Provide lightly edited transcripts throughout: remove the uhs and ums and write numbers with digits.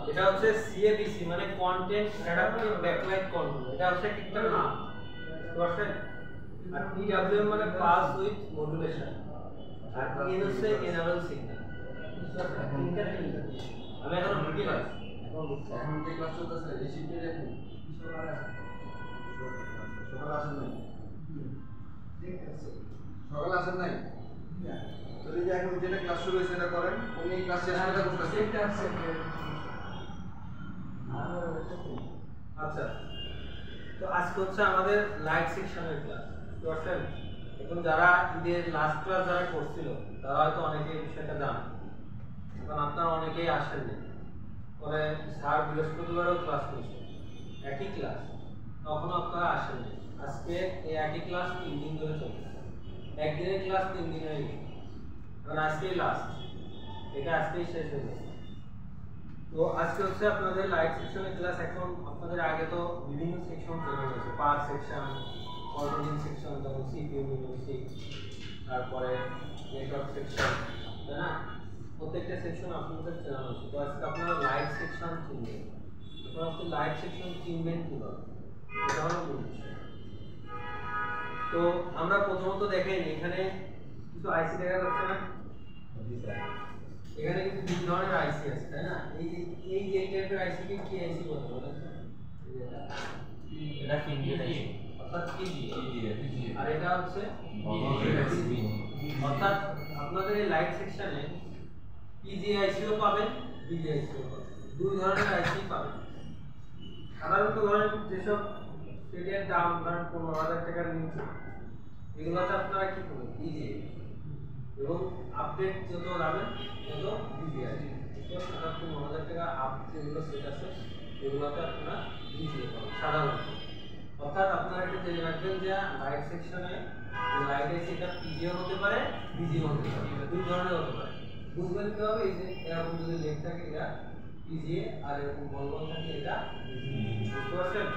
এটা হচ্ছে সিএবিসি মানে কন্টেন্ট অ্যাডাপ্টিভ ব্যাকলাইট কন্ট্রোল। এটা হচ্ছে একটা নাম, বুঝতে পারছেন? আর পিডব্লিউএম মানে পাস উইথ মডুলেশন, আর এন হচ্ছে এনাবল সিগন্যাল। আমি এখন ঢুকে গেছি, এখন যে ক্লাস চলতেছে এই শিফটে দেখুন সকালে আসেন নাই, সকালে আসেন নাই তো এই যে এখন যেটা ক্লাস শুরু হয়েছে এটা করেন, উনি ক্লাস শেষ করে করতেছেন। আচ্ছা, তো আজকে হচ্ছে আমাদের লাইট সেকশনের ক্লাস, বুঝছেন? এখন যারা ঈদের লাস্ট ক্লাস যারা করছিল তারা হয়তো অনেকে এই বিষয়টা জানে, কারণ আপনারা অনেকেই আসেননি। পরে স্যার বৃহস্পতিবারও ক্লাস করেছে, একই ক্লাস, তখনও আপনারা আসেননি। আজকে এই একই ক্লাস 3 দিন ধরে চলছে, একদিনের ক্লাস 3 দিন হয়ে গেছে, কারণ আজকেই লাস্ট, এটা আজকেই শেষ হয়ে যাবে। তো আজকে হচ্ছে আপনাদের লাইট সেকশনের ক্লাস। এখন আপনাদের আগে তো বিভিন্ন সেকশন চলে গেছে, পাওয়ার সেকশন, কন্ট্রোলিং সেকশন, তারপর সিপিইউ মিউজিক, তারপরে নেটওয়ার্ক সেকশন, তাই না? প্রত্যেকটা সেকশন আপনাদের চেনা হচ্ছে। তো আজকে আপনারা লাইট সেকশন চিনবেন। আপনারা হচ্ছে লাইট সেকশন চিনবেন কীভাবে, এটা হলো মূল বিষয়। তো আমরা প্রথমত দেখেন এখানে কিছু আইসি দেখা যাচ্ছে না? এখানে কিন্তু দুই ধরনের আইসি আছে, তাই না? এই যে টাইপের আইসি কে কি আইসি বলে বলেন? এটা ফিঙ্গার আইসি, অর্থাৎ পিজিএ, আর এটা হচ্ছে পিজিএ। অর্থাৎ আপনাদের এই লাইট সেকশনে পিজিএ আইসিও পাবেন, পিজিএ আইসিও পাবেন, দুই ধরনের আইসি পাবেন। সাধারণত ধরেন যেসব সেটের দাম ধরেন 15,000 টাকার নিচে, এগুলোতে আপনারা কি করবেন? পিজিএ, এবং আপডেট যত যাবেন তত পিজিএ আসবে। তো 15,000 টাকা আপ যেগুলো সেট আছে এগুলোতে আপনারা পিজিএ পাবেন সাধারণত। অর্থাৎ আপনারা এটা জেনে রাখবেন যে লাইট সেকশনে যে লাইট আইসি এটা পিজিএ হতে পারে, পিজিএ হতে পারে, দুই ধরনের হতে পারে। বুঝবেন কিভাবে? এই যে এরকম যদি লেখ থাকে এটা পিজিএ, আর এরকম বল বল থাকে এটা পিজিএ, বুঝতে পারছেন?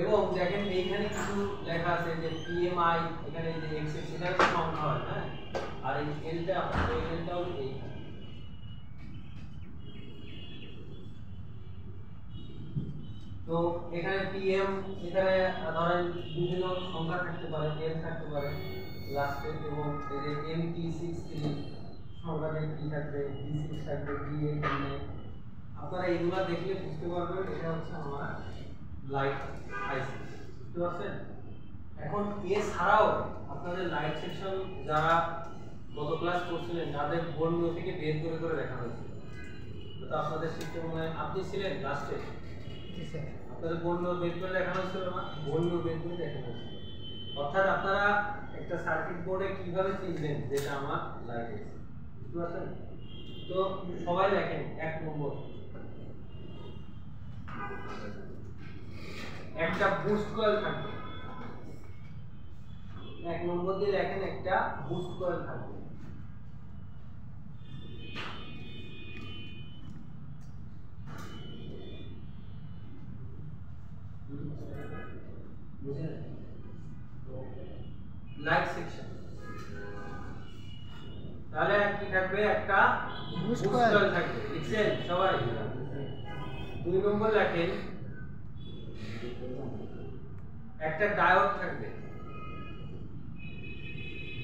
এবং দেখেন এইখানে কিছু লেখা আছে যে পিএমআই, এখানে যে এক্স সেটা সংখ্যা হয়, হ্যাঁ, আর এই এলটা এই এলটা হলো এইখানে। তো এখানে পিএম, এখানে ধরেন বিভিন্ন সংখ্যা থাকতে পারে, এম থাকতে পারে লাস্টে, এবং এই যে এমপি63 সংখ্যাতে কি থাকবে, ডি6 থাকবে, ডি8 থাকবে, আপনারা এইগুলা দেখলে বুঝতে পারবেন এটা হচ্ছে আমার লাইট আইসি, বুঝতে পারছেন? এখন এছাড়াও আপনাদের লাইট সেকশন যারা গত ক্লাস করছিলেন তাদের বোর্ড থেকে বের করে করে দেখানো হয়েছিল, তো আপনাদের শিখতে মনে হয় আপনি ছিলেন লাস্টে, আপনাদের বোর্ড বের করে দেখানো হয়েছিল না? বোর্ড বের করে দেখানো হয়েছিল, অর্থাৎ আপনারা একটা সার্কিট বোর্ডে কিভাবে চিনবেন যেটা আমার লাইট আইসি, বুঝতে পারছেন? তো সবাই লেখেন 1 নম্বর একটা বুস্ট কয়েল থাকবে, 1 নম্বর দিয়ে লেখেন একটা বুস্ট কয়েল থাকবে। লাইট সেকশন তাহলে কি থাকবে? একটা বুস্ট কয়েল থাকবে, লিখছেন সবাই? 2 নম্বর লেখেন একটা ডায়োড থাকবে,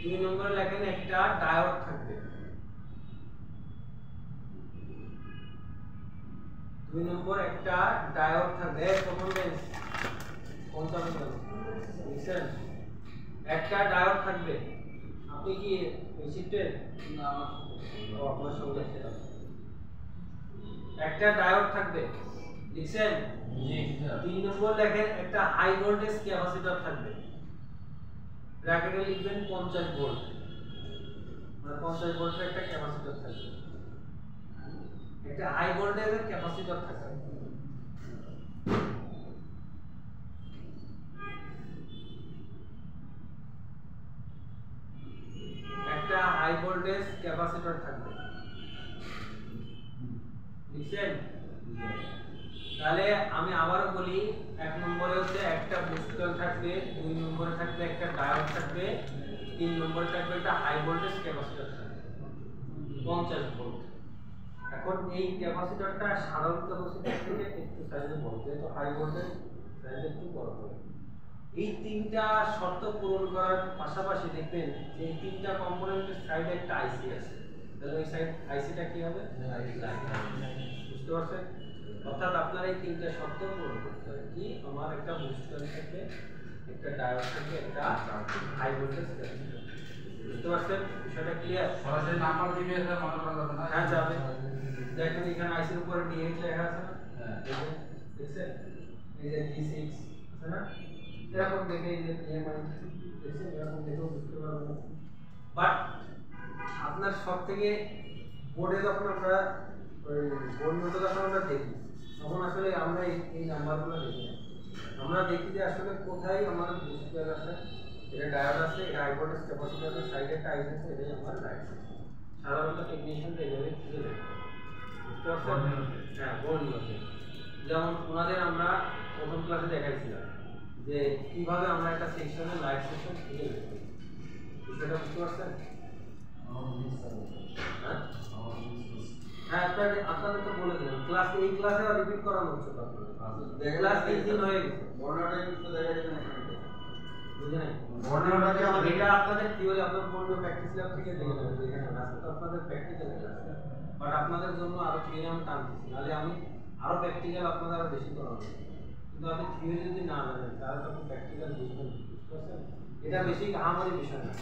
2 নম্বর লেখেন একটা ডায়োড থাকবে, 2 নম্বর একটা ডায়োড থাকবে। প্রথম বেঞ্চ 55 লিখছেন একটা ডায়োড থাকবে। আপনি কি শিফটেড না? আপনার সঙ্গে একটা ডায়োড থাকবে, লিখছেন? জি স্যার। 3 নম্বর লেখেন একটা হাই ভোল্টেজ ক্যাপাসিটর থাকবে, ব্র্যাকেটে লিখবেন 50 ভোল্ট, মানে 50 ভোল্টের একটা ক্যাপাসিটর থাকবে, একটা হাই ভোল্টেজের ক্যাপাসিটর থাকবে। একটা হাই ভোল্টেজ ক্যাপাসিটর থাকবে, লিখছেন? তাহলে আমি আবারও বলি, 1 নম্বরে হচ্ছে একটা বুস্ট কয়েল থাকবে, 2 নম্বরে থাকবে একটা ডায়োড থাকবে, 3 নম্বরে থাকবে একটা হাই ভোল্টেজ ক্যাপাসিটর থাকবে 50 ভোল্ট। এখন এই ক্যাপাসিটরটা সাধারণ ক্যাপাসিটর থেকে একটু সাইজে বড়, যেহেতু হাই ভোল্টেজ সাইজে একটু বড় হবে। এই তিনটা শর্ত পূরণ করার পাশাপাশি দেখবেন যে এই তিনটা কম্পোনেন্টের সাইডে একটা আইসি আছে, তাহলে ওই সাইড আইসিটা কি হবে? বুঝতে পারছেন? অর্থাৎ আপনার এই তিনটা শর্ত পূরণ করতে হবে। কি? আমার একটা বুস্ট কয়েল থাকবে, একটা ডায়োড থাকবে, একটা হাই ভোল্টেজ ক্যাপাসিটর। বুঝতে পারছেন বিষয়টা ক্লিয়ার? সরাসরি নাম্বার দিবে এটা মনে করা যাবে না। হ্যাঁ যাবে। দেখেন এখানে আইসির উপরে ডিএইচ লেখা আছে না? হ্যাঁ। দেখছেন? এই যে D6 আছে না? এরকম দেখে এই যে EMI দেখছেন, এরকম দেখেও বুঝতে পারবেন। বাট আপনার সব থেকে বোর্ডে যখন আমরা ওই বোর্ড নোটে যখন আমরা দেখি তখন আসলে আমরা এই নাম্বারগুলো দেখি না, আমরা দেখি যে আসলে কোথায় আমাদের বুস্ট কয়েল আছে, এটা ডায়োড আছে, এটা হাই ভোল্টেজ ক্যাপাসিটর আছে, সাইডে একটা আইসি আছে, এটাই আমার লাইট আছে। সাধারণত টেকনিশিয়ানরা এইভাবে খুঁজে দেখে, বুঝতে পারছেন? হ্যাঁ, বোর্ড নোটে যেমন ওনাদের আমরা প্রথম ক্লাসে দেখাইছিলাম যে কিভাবে আমরা একটা সেকশনে লাইট সেকশন খুঁজে বের করি, বিষয়টা বুঝতে পারছেন? হ্যাঁ, আপনাদের তো বলে দিলাম ক্লাস, এই ক্লাসে আর রিপিট করানো হচ্ছে তো আপনাদের ক্লাস 3 দিন হয়ে গেছে। বর্ণনাটা একটু দেখা যাবে না, বুঝলেন? বর্ণনাটা কি এটা আপনাদের থিওরি, আপনাদের বন্ধু প্র্যাকটিস ল্যাব থেকে দেখে নেবেন, এখানে আজকে তো আপনাদের প্র্যাকটিক্যাল ক্লাস, বাট আপনাদের জন্য আরো থিওরি আমি টানতেছি, নাহলে আমি আরো প্র্যাকটিক্যাল আপনাদের আরো বেশি করাবো, কিন্তু আপনি থিওরি যদি না জানেন তাহলে তো আপনি প্র্যাকটিক্যাল বুঝবেন, বুঝতে পারছেন? এটা বেশি আহামরি বিষয় না।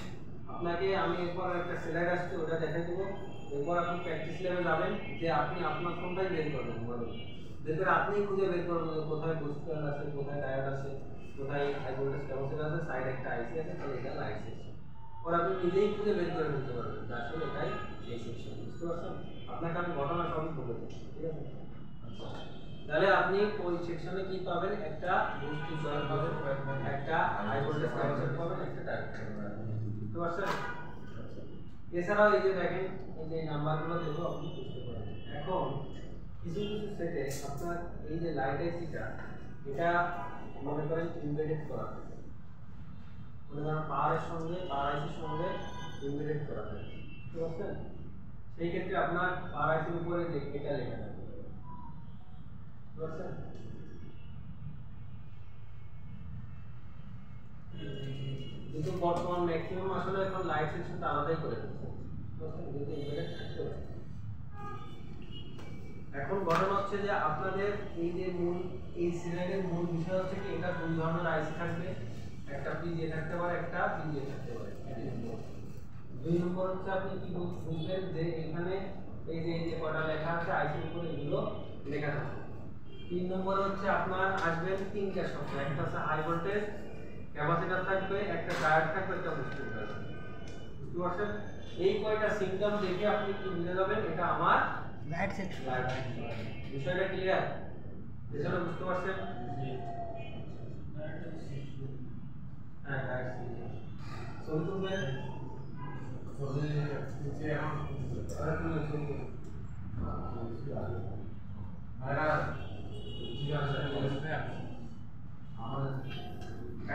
আপনাকে আমি এরপর একটা স্লাইড আসছে ওটা দেখাই দেবো, এরপর আপনি প্র্যাকটিস ল্যাবে যাবেন, যে আপনি আপনার ফোনটাই বের করবেন, দেখবেন আপনি খুঁজে বের করবেন যে কোথায় বুস্ট কয়েল আছে, কোথায় ডায়োড আছে, কোথায় হাই ভোল্টেজ ক্যাপাসিটর আছে, সাইডে একটা আইসি আছে, তাহলে এটা লাইট সেকশন। পরে আপনি নিজেই খুঁজে বের করে নিতে পারবেন যে আসলে এটাই এই সেকশন, বুঝতে পারছেন? আপনাকে আমি ঘটনা সবই বলে দেবো, ঠিক আছে? তাহলে আপনি ওই সেকশনে কি পাবেন? একটা বুস্ট কয়েল পাবেন, একটা হাই ভোল্টেজ ক্যাপাসিটর পাবেন, একটা ডায়োড পাবেন, বুঝতে পারছেন? এছাড়াও এই যে দেখেন এই যে নাম্বারগুলো দেখো আপনি বুঝতে পারবেন। এখন কিছু কিছু সেটে আপনার এই যে লাইট আইসিটা, এটা মনে করেন এমবেডেড করা থাকে, মনে করেন পাওয়ারের সঙ্গে, পাওয়ার আইসির সঙ্গে এমবেডেড করা থাকে, বুঝতে পারছেন? সেই ক্ষেত্রে আপনার পাওয়ার আইসির উপরে যে এটা লেখা থাকে, বুঝতে পারছেন? কিন্তু বর্তমান ম্যাক্সিমাম আসলে এখন লাইট সেকশনটা আলাদাই করে দিচ্ছে, বুঝতে পারছেন? যদি এমবেডেড থাকতে পারে। এখন ঘটনা হচ্ছে যে আপনাদের এই যে মূল এই সিরিয়ালের মূল বিষয় হচ্ছে কি এটা দুই ধরনের আইসি থাকবে, একটা পিজিএ থাকতে পারে, একটা পিজিএ থাকতে পারে। দুই নম্বর হচ্ছে আপনি কি বুঝবেন যে এখানে এই যে কয়টা লেখা আছে আইসির উপরে এগুলো লেখা থাকবে। তিন নম্বর হচ্ছে আপনার আসবেন তিনটা শব্দ, একটা হচ্ছে হাই ভোল্টেজ ক্যাপাসিটর থাকবে, একটা ডায়োড থাকবে, একটা বুস্টার থাকবে। বুঝতে পারছেন? এই কয়টা সিম্পটম দেখে আপনি কি বুঝে যাবেন এটা আমার লাইট সেকশন। বিষয়টা ক্লিয়ার? বিষয়টা বুঝতে পারছেন? হ্যাঁ হ্যাঁ ছবি তুলবেন।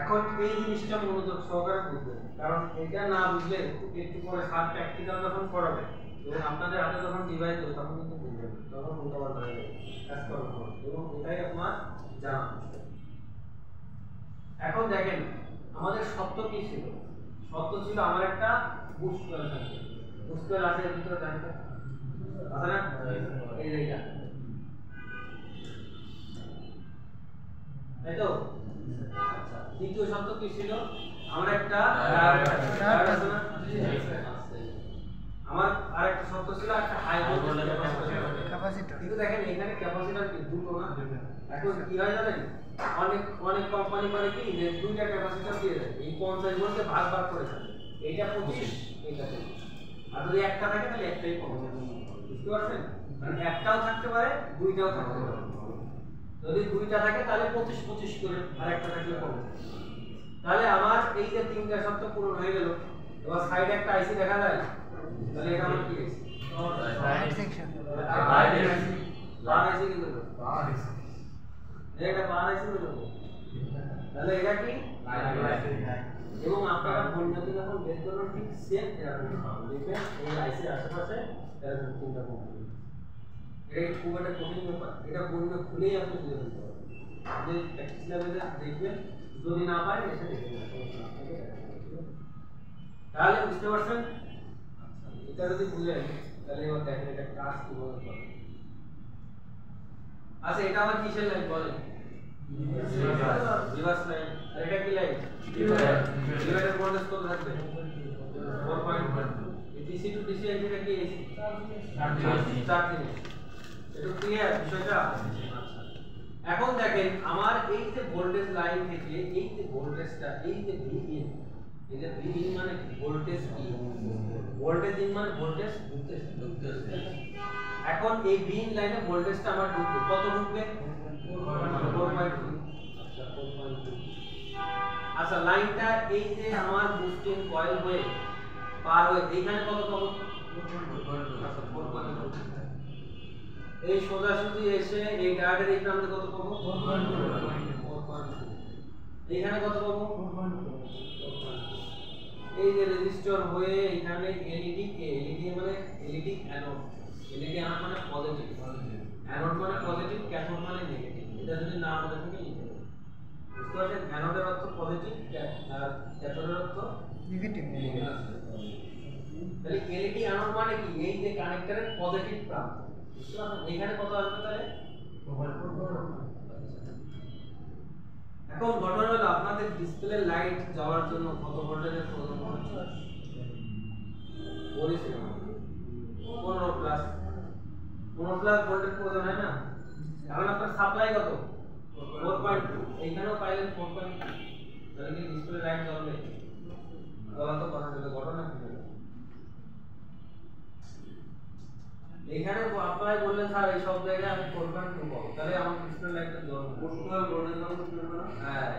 এখন এই জিনিসটা মনোযোগ সহকারে বুঝবেন, কারণ এটা না বুঝলে একটু পরে স্যার প্র্যাকটিক্যাল যখন করাবে এবং আপনাদের হাতে যখন ডিভাইস দেবে তখন কিন্তু বুঝবেন, তখন উল্টাপাল্টা হয়ে যাবে কাজ করার পর, এবং এটাই আপনার জানা। এখন দেখেন আমাদের সত্য কি ছিল? সত্য ছিল আমার একটা বুস্ট কয়েল থাকবে। বুস্ট কয়েল আছে এর ভিতরে জানতে আছে না? এই যে এটা, তাই তো? আচ্ছা, দ্বিতীয় সত্য কি ছিল? আমার একটা ডায়োড আছে না? আমার আরেকটা সত্য ছিল একটা হাই ভোল্টেজ ক্যাপাসিটর। কিন্তু দেখেন এখানে ক্যাপাসিটর কি দুটো না? এখন কি হয় জানেন, অনেক কোম্পানি করে কি যে দুইটা ক্যাপাসিটর দিয়ে দেয়, এই 50 ভোল্টে ভাগ করে থাকে, এইটা 25 এইটা 25। আর যদি একটা থাকে তাহলে একটাই পাবো। বুঝতে পারছেন? মানে একটাও থাকতে পারে, দুইটাও থাকতে পারে। যদি দুইটা থাকে তাহলে 25 করে, আর একটা থাকলে কম। তাহলে আমার এই যে তিনটা শর্ত পূরণ হয়ে গেল। এবার সাইডে একটা আইসি দেখা যায়, তাহলে এটা আমার কি IC? Light section. Light IC কিন্তু এটা পাওয়া আইসি বলবো, তাহলে এটা কি লাইট। এবং আপনারা বন্যাতে যখন বের করবেন ঠিক সেম এরকম পাবেন। দেখবেন এই আইসির আশেপাশে এরকম তিনটা কোম্পানি। এটা খুব একটা কঠিন ব্যাপার, এটা বন্যা খুলেই আপনি বুঝে ফেলতে পারবেন। আপনি প্র্যাকটিস লেভেলে দেখবেন, যদি না পারেন এসে দেখে নেবেন। তাহলে বুঝতে পারছেন? এটা যদি বুঝেন তাহলে এবার দেখেন এটা কাজ কিভাবে করে। আচ্ছা, এটা আমার কিসের লাইন বলেন? Reverse line. আর এটা কি লাইন? ডিভাইডার ভোল্টেজ কত থাকবে? 4.1। ডিসি টু ডিসি এটা কি এসি? চার্জিং। এটা ক্লিয়ার বিষয়টা? এখন দেখেন আমার এই যে ভোল্টেজ লাইন থেকে এই যে ভোল্টেজটা, এই যে ভিইন, এই যে ভিইন মানে ভোল্টেজ কি? ভোল্টেজ ইন মানে ভোল্টেজ ঢুকতেছে। এখন এই ভিইন লাইনে ভোল্টেজটা আমার ঢুকবে, কত ঢুকবে? 4.2। আচ্ছা 4.2। আচ্ছা, লাইনটা এই যে আমার বুস্টিং কয়েল হয়ে পার হয়ে এইখানে কত পাবো? 4.2। এই সোজাসুজি এসে এই ডায়োডের এই প্রান্তে কত পাবো? 4.2। এইখানে কত পাবো? 4.2। এই যে রেজিস্টর হয়ে এখানে এলইডি মানে এলইডি অ্যানোড। এলইডি অ্যানোড মানে পজিটিভ, অ্যানোড মানে পজিটিভ, ক্যাথোড মানে নেগেটিভ। এটা যদি না বলে থাকে লিখে দেব। বুঝতে পারছেন? অ্যানোডের অর্থ পজিটিভ আর ক্যাথোডের অর্থ নেগেটিভ। তাহলে এলইডি অ্যানোড মানে কি? এই যে কানেক্টরের পজিটিভ প্রান্ত। বুঝতে পারছেন? এখানে কত আসবে তাহলে? এখন ঘটনা হলো আপনাদের ডিসপ্লে লাইট জ্বালার জন্য কত ভোল্টেজের প্রয়োজন হচ্ছে? 15 প্লাস ভোল্টেজ প্রয়োজন হয় না? এখন আপনার সাপ্লাই কত? 4.2। এইখানেও পাইলেন 4.2। তাহলে কি ডিসপ্লে লাইট জ্বলবে? জ্বলার তো কথা ছিল, ঘটনা কি হলো? এখানে আপনারাই বললেন স্যার এই সব জায়গায় আমি 4.2 পাবো, তাহলে আমার ডিসপ্লে লাইটটা জ্বলবে। কোন ভোল্টেজ জ্বলবে চলবে না? হ্যাঁ,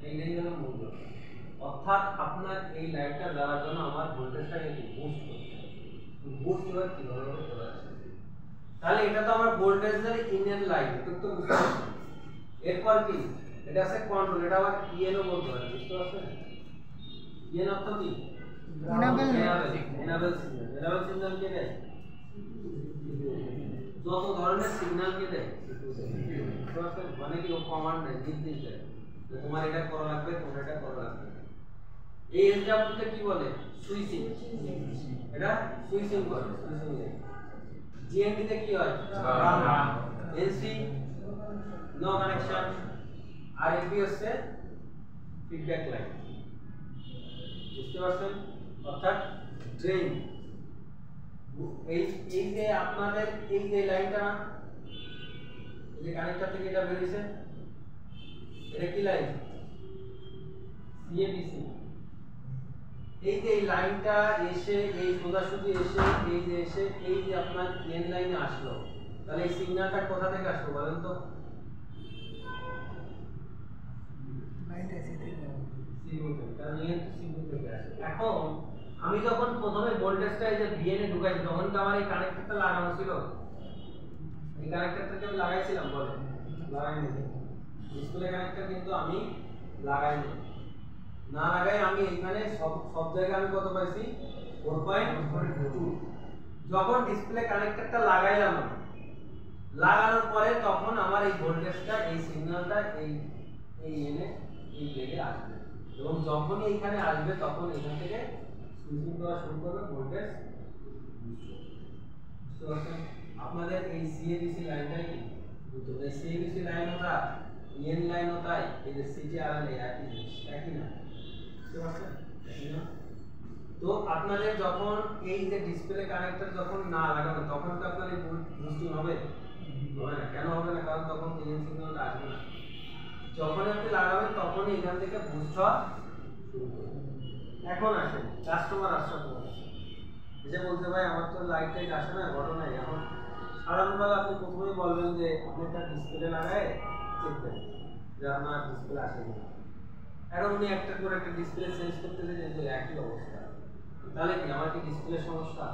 এইটাই হলো মূল কথা। অর্থাৎ আপনার এই লাইটটা জ্বালার জন্য আমার ভোল্টেজটাকে বুস্ট করতে হবে। বুস্ট এবার কিভাবে হবে চলে আসছে। তাহলে এটা তো আমার ভোল্টেজের ইনের লাইন, তো বুঝতে পারছেন? এরপর কি? এটা আছে কন্ট্রোল, এটা আবার ইএনও বলতে হয়। বুঝতে পারছেন? ইএন অর্থ কি? ইনেবল সিগন্যাল কে দেয়? যত ধরনের সিগন্যাল কে দেয়? মানে কি ও কমান্ড দেয়, নির্দেশ দেয় যে তোমার এটা করা লাগবে, তোমার এটা করা লাগবে। এই এসডব্লিউতে কি বলে? সুইচিং। এটা সুইচিং করে, সুইচিং দেয়। জিএনডি তে কি হয় এনসি নো কানেকশন আর এপি হচ্ছে ফিডব্যাক লাইন বুঝতে পারছেন অর্থাৎ ড্রেন এই যে আপনাদের এই যে লাইনটা এই যে কানেক্টর থেকে এটা বের হইছে এটা কি লাইন সিএবিসি এই যে এই লাইনটা এসে এই সোজাসুজি এসে এই যে এসে এই যে আপনার এন লাইনে আসলো তাহলে এই সিগন্যালটা কোথা থেকে আসলো বলেন তো লাইট আছে থেকে সিগন্যাল থেকে কারণ এন তো সিগন্যাল থেকে আসে এখন আমি যখন প্রথমে ভোল্টেজটা এই যে ভিএন এ ঢুকাইছি তখন কি আমার এই কানেক্টরটা লাগানো ছিল এই কানেক্টরটাকে আমি লাগাইছিলাম বলেন লাগাইনি ডিসপ্লে কানেক্টর কিন্তু আমি লাগাইনি না লাগাই আমি এখানে সব জায়গায় আমি কত পাইছি 4.2 যখন ডিসপ্লে কানেক্টরটা লাগাইলাম লাগানোর পরে তখন আমার এই ভোল্টেজটা এই সিগন্যালটা এই এনে এই লেগে আসবে এবং যখন এইখানে আসবে তখন এখান থেকে সুইচিং করা শুরু করবে ভোল্টেজ বুঝতে পারছেন আপনাদের এই সিএবিসি লাইনটাই কি দুটো এই সিএবিসি লাইন হতা এন লাইন হতা এই যে সিটিআরএল একই জিনিস একই না বুঝতে পারছেন একই না তো আপনাদের যখন এই যে ডিসপ্লে কানেক্টর যখন না লাগানো তখন তো আপনার এই বুস্টিং হবে হবে না কেন হবে না কারণ তখন এন সিগন্যালটা আসবে না যখন আপনি লাগাবেন তখনই এখান থেকে বুস্ট হওয়া শুরু করবে এখন আসেন কাস্টমার আসার পর যে বলতে ভাই আমার তো লাইট টাইট আসে না ঘটনা এখন সাধারণভাবে আপনি প্রথমেই বলবেন যে আপনি একটা ডিসপ্লে লাগায় চেক করেন যে আপনার ডিসপ্লে আসে কিনা এখন উনি একটা করে একটা ডিসপ্লে চেঞ্জ করতেছে যে একই অবস্থা তাহলে কি আমার কি ডিসপ্লে সমস্যা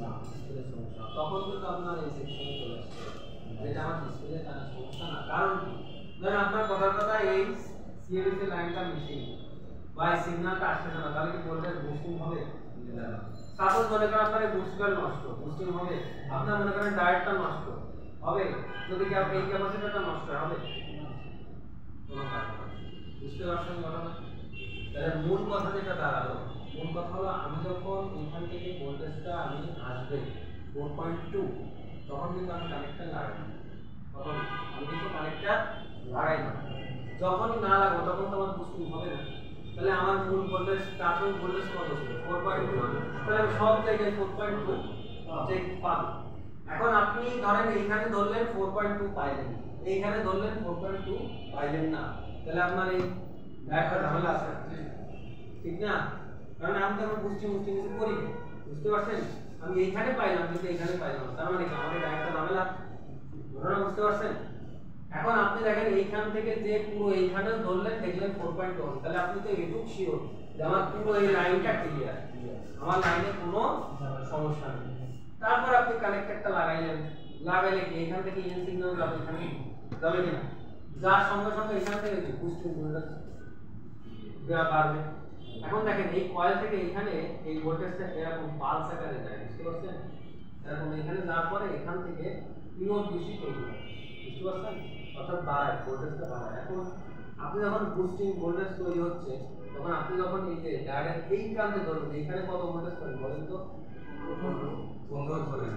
না ডিসপ্লে সমস্যা তখন কিন্তু আপনার এই সেকশনে চলে আসছে যেটা আমার ডিসপ্লে তার সমস্যা না কারণ কি ধরেন আপনার কথার কথা এই সিএবিসি লাইনটা মিসিং বা এই সিগন্যালটা আসছে না তাহলে কি ভোল্টেজ বুস্টিং হবে না সাপোজ মনে করেন আপনার এই বুস্টার নষ্ট বুস্টিং হবে আপনার মনে করেন ডায়োডটা নষ্ট হবে যদি কি আপনি এই ক্যাপাসিটরটা নষ্ট হবে কোনো কারণ না বুঝতে পারছেন ঘটনা তাহলে মূল কথা যেটা দাঁড়ালো মূল কথা হলো আমি যখন এখান থেকে ভোল্টেজটা আমি আসবে 4.2 তখন কিন্তু আমি কানেক্টর লাগাই না তখন আমি কিন্তু কানেক্টর লাগাই না যখনই না লাগাবো তখন তো আমার বুস্টিং হবে না তাহলে আমার মূল ভোল্টেজ স্টার্টিং ভোল্টেজ কত ছিল 4.2 তাহলে আমি সব জায়গায় 4.2 চেক পাবো এখন আপনি ধরেন এইখানে ধরলেন 4.2 পাইলেন এইখানে ধরলেন 4.2 পাইলেন না তাহলে আপনার এই একটা ঝামেলা আছে ঠিক না কারণ আমি তো বুস্টিং কিছু করি বুঝতে পারছেন আমি এইখানে পাইলাম কিন্তু এইখানে পাইলাম তার মানে কি আমাদের একটা ঝামেলা ঘটনা বুঝতে পারছেন এখন আপনি দেখেন এইখান থেকে যে পুরো এইখানে ধরলেন দেখলেন 4.1 তাহলে আপনি তো এটুক শিওর যে আমার পুরো এই লাইনটা ক্লিয়ার আমার লাইনে কোনো সমস্যা নেই তারপর আপনি কানেক্টরটা লাগাইলে কি এখান থেকে এন সিগন্যাল যাবে এখানে যাবে কিনা যার সঙ্গে সঙ্গে এখান থেকে বুস্টিং ভোল্টেজ বাড়বে এখন দেখেন এই কয়েল থেকে এখানে এই ভোল্টেজটা এরকম পালস আকারে যায় বুঝতে পারছেন এরকম এখানে যাওয়ার পরে এখান থেকে পিওর ডিসি তৈরি হয় বুঝতে পারছেন অর্থাৎ বাড়ায় ভোল্টেজটা বাড়ায় এখন আপনি যখন বুস্টিং ভোল্টেজ তৈরি হচ্ছে তখন আপনি যখন এই যে ডায়োডের এই প্রান্তে ধরবেন এখানে কত ভোল্টেজ পাবেন বলেন তো 15 ধরেন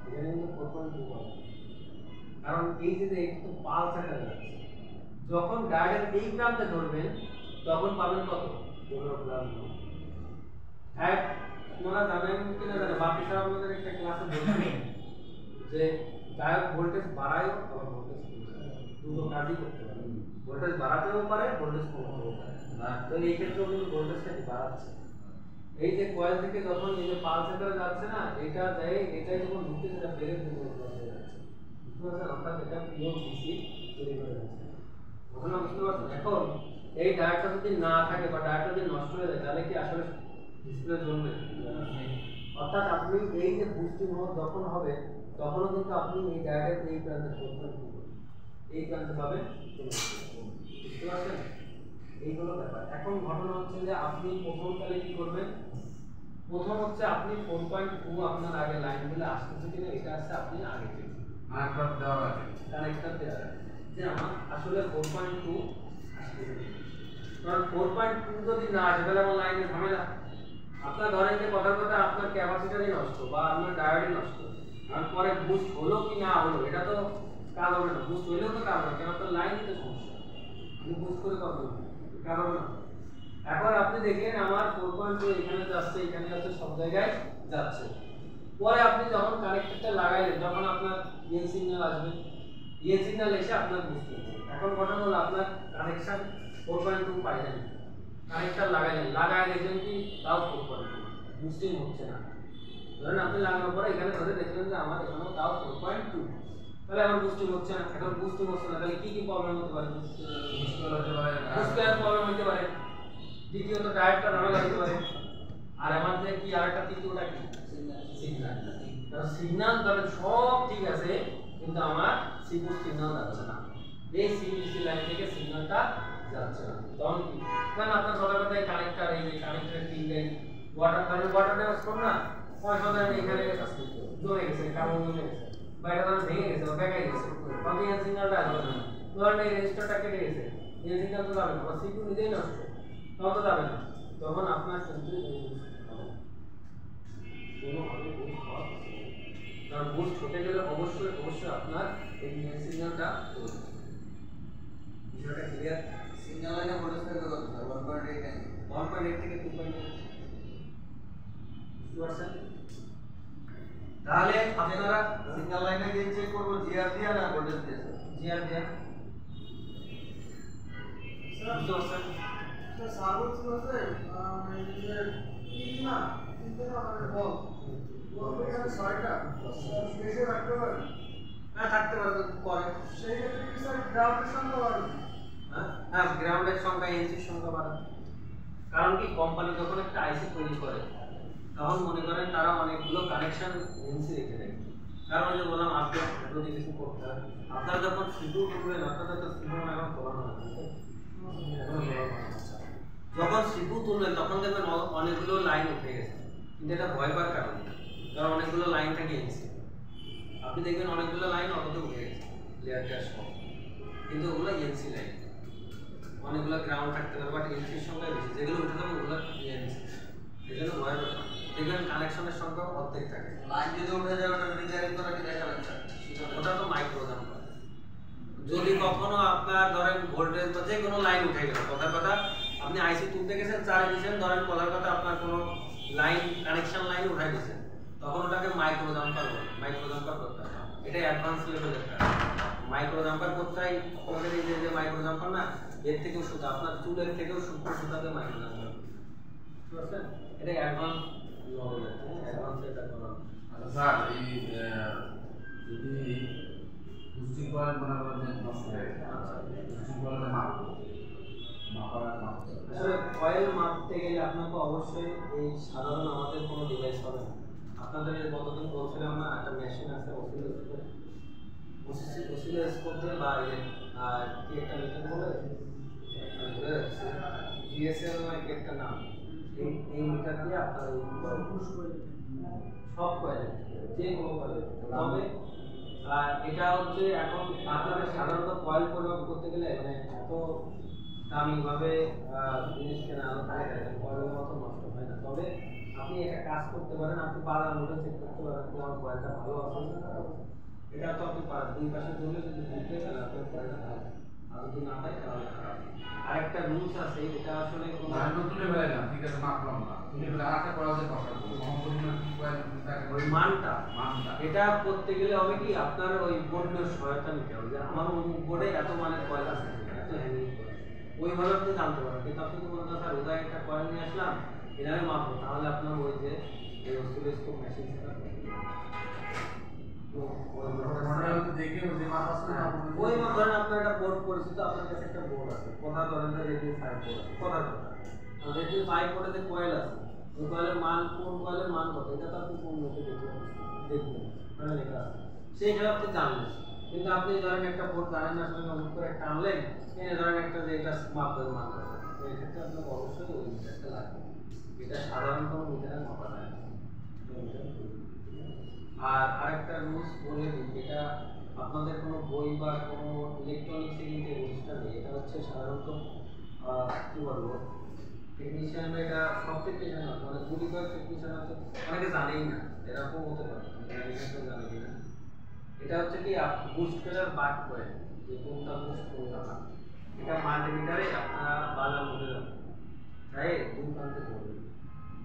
এখানে কিন্তু 4.2 পাবেন কারণ এই যে একটু পালস আকারে যাচ্ছে যখন ডায়োডের এই প্রান্তে ধরবেন তখন পাবেন কত 15 প্লাস এক তোমরা জানেন কিনা জানো বাপি সাহেব আমাদের একটা ক্লাসে বলছিলেন যে ডায়োড ভোল্টেজ বাড়ায় আবার ভোল্টেজ দুটো কাজই করতে পারে ভোল্টেজ বাড়াতেও পারে ভোল্টেজ কমাতেও পারে তো এই ক্ষেত্রে কিন্তু ভোল্টেজটা বাড়াচ্ছে এই যে কয়েল থেকে যখন এই যে পালস আকারে যাচ্ছে না এটা যায় এটাই যখন ঢুকতে সেটা ব্রেকের দিকে যাচ্ছে বুঝতে পারছেন অর্থাৎ এটা পিওর ডিসি তৈরি করে যাচ্ছে ঘটনা বুঝতে পারছেন এখন এই ডায়োডটা যদি না থাকে বা ডায়োডটা যদি নষ্ট হয়ে যায় তাহলে কি আসলে ডিসপ্লে জ্বলবে অর্থাৎ আপনি এই যে বুস্টিং যখন হবে তখনও কিন্তু আপনি এই ডায়োডের এই প্রান্তে করবেন এই প্রান্তে পাবেন বুঝতে পারছেন এই হলো ব্যাপার এখন ঘটনা হচ্ছে যে আপনি প্রথম কালে কি করবেন প্রথম হচ্ছে আপনি 4.2 আপনার আগে লাইনগুলো আসতেছে কিনা এটা আছে আপনি আগে দেখবেন কানেক্টর দেওয়া আছে কানেক্টর দেওয়া আছে যে আমার আসলে 4.2 কারণ 4.2 যদি না আসে তাহলে আমার লাইনে ঝামেলা আপনার ধরেন যে কথার কথা আপনার ক্যাপাসিটরই নষ্ট বা আপনার ডায়োডই নষ্ট তারপরে বুস্ট হলো কি না হলো এটা তো কাজ হবে না, বুস্ট হলেও তো কাজ হবে, কারণ আপনার লাইনই তো সমস্যা, আপনি বুস্ট করে করবেন কাজ হবে না। এখন আপনি দেখেন আমার 4.2 এখানে যাচ্ছে, এখানে যাচ্ছে, সব জায়গায় যাচ্ছে। পরে আপনি যখন কানেক্টরটা লাগাইলেন তখন আপনার ইএন সিগন্যাল আসবে, ইএন সিগন্যাল এসে আপনার বুস্ট হবে। এখন ঘটনা হলো আপনার কানেকশন 4.2 পাইলেন, কানেক্টর লাগাইলেন, লাগায় দেখলেন কি তাও 4.2 বুস্টিং হচ্ছে না। ধরেন আপনি লাগানোর পরে এখানে ধরে দেখলেন যে আমার এখানেও তাও 4.2, তাহলে আমার বুস্টিং হচ্ছে না। এখন বুস্টিং হচ্ছে না, তাহলে কি কি প্রবলেম হতে পারে? বুস্টার প্রবলেম হতে পারে, দ্বিতীয়ত ডায়োডটা ঝামেলা হতে পারে, আর আমার যে কি আরেকটা তৃতীয়টা কি সিগন্যাল। কারণ সিগন্যাল ধরেন সব ঠিক আছে কিন্তু আমার সিগন্যাল সিগন্যাল যাচ্ছে না, এই সিবিসি লাইন থেকে সিগন্যালটা যাচ্ছে না। তখন কি কারণ আপনার কথা কথায় কানেক্টর, এই যে কানেক্টরের পিন লাইন ওয়াটার ধরেন ওয়াটার ট্রান্সফার না পয়সা দেন এখানে জমে গেছে, কার্বন জমে গেছে, বা এটা ধরেন ভেঙে গেছে বা বেঁকে গেছে, তখন এই সিগন্যালটা আসবে না। ধরেন এই রেজিস্টারটা কেটে গেছে, এই সিগন্যাল তো যাবে না, বা সিপিইউ নিজেই নষ্ট, তখন তো যাবে না। তখন আপনার কিন্তু কোনোভাবে বুস্ট হওয়া possible না। কারণ বুস্ট হতে গেলে অবশ্যই অবশ্যই আপনার এই সিগন্যালটা চলবে। বিষয়টা ক্লিয়ার? সিগন্যাল লাইনে ভোল্টেজ থাকবে কত স্যার? 1.8 থেকে 1.8 থেকে 2.8 বুঝতে পারছেন? তাহলে আপনারা সিগন্যাল লাইনে গিয়ে চেক করব জিআর দিয়া না ভোল্টেজ দিয়ে স্যার? জিআর দেন বুঝতে পারছেন? স্যার সার্ভিস আছে মানে তিন না তিনটে না মানে বল বল এখানে 6টা বেশি রাখতে পারে, হ্যাঁ থাকতে পারে, করে সেই ক্ষেত্রে কি স্যার গ্রাউন্ডের সংখ্যা বাড়বে? হ্যাঁ গ্রাউন্ডের সংখ্যা এনসির সংখ্যা বাড়ায়। কারণ কি কোম্পানি যখন একটা আইসি তৈরি করে তখন মনে করেন তারা অনেকগুলো কানেকশন এনসি রেখে দেয়। কারণ ওই যে বললাম আপডেট যদি কিছু করতে হয়, আপনারা যখন সিপিইউ করবেন আপনাদের তো সিপিইউ এখন তোলানো হয় না, যখন সিপিইউ তুলবেন তখন দেখবেন অনেকগুলো লাইন উঠে গেছে, কিন্তু এটা ভয় পাওয়ার কারণ, কারণ অনেকগুলো লাইন থাকে এনসি, আপনি দেখবেন অনেকগুলো লাইন অটোতে উঠে গেছে লেয়ার ক্যাশ সহ, কিন্তু ওগুলো এনসি লাইন, অনেকগুলো গ্রাউন্ড থাকতে পারে বাট এনসির সংখ্যা বেশি, যেগুলো উঠে যাবে ওগুলো এনসি, এই জন্য ভয়ের ব্যাপার। দেখবেন কানেকশনের সংখ্যা অর্ধেক থাকে। লাইন যদি উঠে যায় ওটা রিচার্জ করা কি দেখাবেন স্যার? ওটা তো মাইক্রো দাম করে। যদি কখনো আপনার ধরেন ভোল্টেজ বা যে কোনো লাইন উঠে গেল, কথার কথা আপনি আইসি তুলতে গেছেন চারে দিয়েছেন, ধরেন কথার কথা আপনার কোনো লাইন কানেকশন লাইন উঠাই দিয়েছেন, তখন ওটাকে মাইক্রো জাম্পার বলে, মাইক্রো জাম্পার করতে হয়, এটা অ্যাডভান্স লেভেলের কাজ। মাইক্রো জাম্পার করতে হয় আমাদের এই যে মাইক্রো জাম্পার না, এর থেকেও সুতা, আপনার চুলের থেকেও সূক্ষ্ম সুতাতে মাইক্রো জাম্পার, বুঝতে পারছেন? এটা অ্যাডভান্স লেভেলের, অ্যাডভান্স এটা করা। আচ্ছা স্যার, এই যদি বুস্টিং কয়েল মনে করেন যে নষ্ট হয়ে গেছে, বুস্টিং কয়েলটা মাপার আসলে কয়েল মাপতে গেলে আপনাকে অবশ্যই এই সাধারণ আমাদের কোনো ডিভাইস হবে না। আপনাদের কতদিন বলছিলাম না একটা মেশিন আছে অসিলোস্কোপ দিয়ে বা কি একটা মিটার বলে জিএসএল কি একটা নাম, এই মিটার দিয়ে আপনার সব কয়েল যে কোনো কয়েল, তবে এটা হচ্ছে এখন আপনাদের সাধারণত কয়েল পরিমাপ করতে গেলে মানে এত দামিভাবে জিনিস কেনা কয়েলের মতো নষ্ট হয় না। তবে আপনি একটা কাজ করতে পারেন, আপনি বাজার মধ্যে চেক করতে পারেন যে আমার কয়েলটা ভালো আছে না খারাপ আছে, এটা তো আপনি পারেন। দুই পাশে ধরলে যদি বুঝতে তাহলে আপনার কয়েলটা ভালো, আর যদি না হয় তাহলে খারাপ। আরেকটা রুলস আছে, এটা আসলে তুলে ফেলে না, ঠিক আছে মাপলাম না, তুলে ফেলে আরেকটা কয়েল দিয়ে বসাবো, সমপরিমাণ কি কয়েল থাকে ওই মানটা এটা করতে গেলে হবে কি আপনার ওই বোর্ডের সহায়তা নিতে হবে, যে আমার বোর্ডে এত মানের কয়েল আছে, এত হ্যান্ডিং কয়েল, ওইভাবে আপনি জানতে পারেন। কিন্তু আপনি তো বলতে স্যার উদয় একটা কয়েল নিয়ে আসলাম এভাবে মাপবো, তাহলে আপনার ওই যে এই অসিলোস্কোপ মেশিন সেটা দেখে যে মাপ আছে না ওই ধরেন আপনার একটা বোর্ড পরিচিত, আপনার কাছে একটা বোর্ড আছে, কথা ধরেন যে রেডিও 5 বোর্ড আছে, কথা রেডিও 5 বোর্ডে যে কয়েল আছে ওই কয়েলের মান, কোন কয়েলের মান কত, এটা তো আপনি কোন নোটে দেখবেন মানে লেখা আছে, সেই হিসাবে আপনি জানবেন। কিন্তু আপনি ধরেন একটা বোর্ড জানেন না, আসলে নতুন করে একটা আনলেন, এনে ধরেন একটা যে এটা মাপের মান কত, এই ক্ষেত্রে আপনাকে অবশ্যই ওই মিটারটা লাগবে, এটা সাধারণ কোনো মিটারে মাপা যায় না। আর আরেকটা রুলস বলে দিই, এটা আপনাদের কোনো বই বা কোনো ইলেকট্রনিক্সে কিন্তু এই রুলসটা নেই, এটা হচ্ছে সাধারণত কি বলবো টেকনিশিয়ান এটা সব টেকনিশিয়ান না, মানে গুটি কয়েক টেকনিশিয়ান আছে অনেকে জানেই না, এরকম হতে পারে, জানি কিনা। এটা হচ্ছে কি বুস্ট করার বাদ করে যে কোনটা বুস্ট কোনটা না, এটা মাল্টিমিটারে আপনারা বাজার মধ্যে যাবেন, তাই দুই প্রান্তে ধরবেন,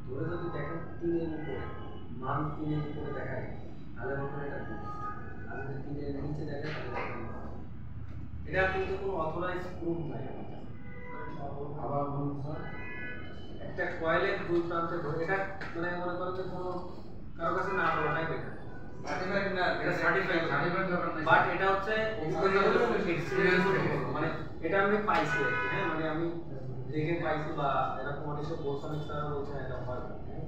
ধরে যদি দেখেন 3 এর উপরে মান 3 এর উপরে দেখায় তাহলে বলবেন এটা বুস্ট, আর যদি 3 এর নিচে দেখেন তাহলে এটা কিন্তু কোনো অথরাইজ প্রুফ নাই। আবার বলুন স্যার। একটা কয়েলের দুই প্রান্তে ধরে এটা মানে মনে করেন যে কোনো কারো কাছে না বলাটাই বেটার, সার্টিফাইড না, এটা সার্টিফাইড দরকার নেই, বাট এটা হচ্ছে এক্সপেরিয়েন্স, মানে এটা আমি পাইছি আর কি, হ্যাঁ মানে আমি দেখে পাইছি বা এরকম অনেকে বলছেন স্যার বলছেন এটা হয় না, হ্যাঁ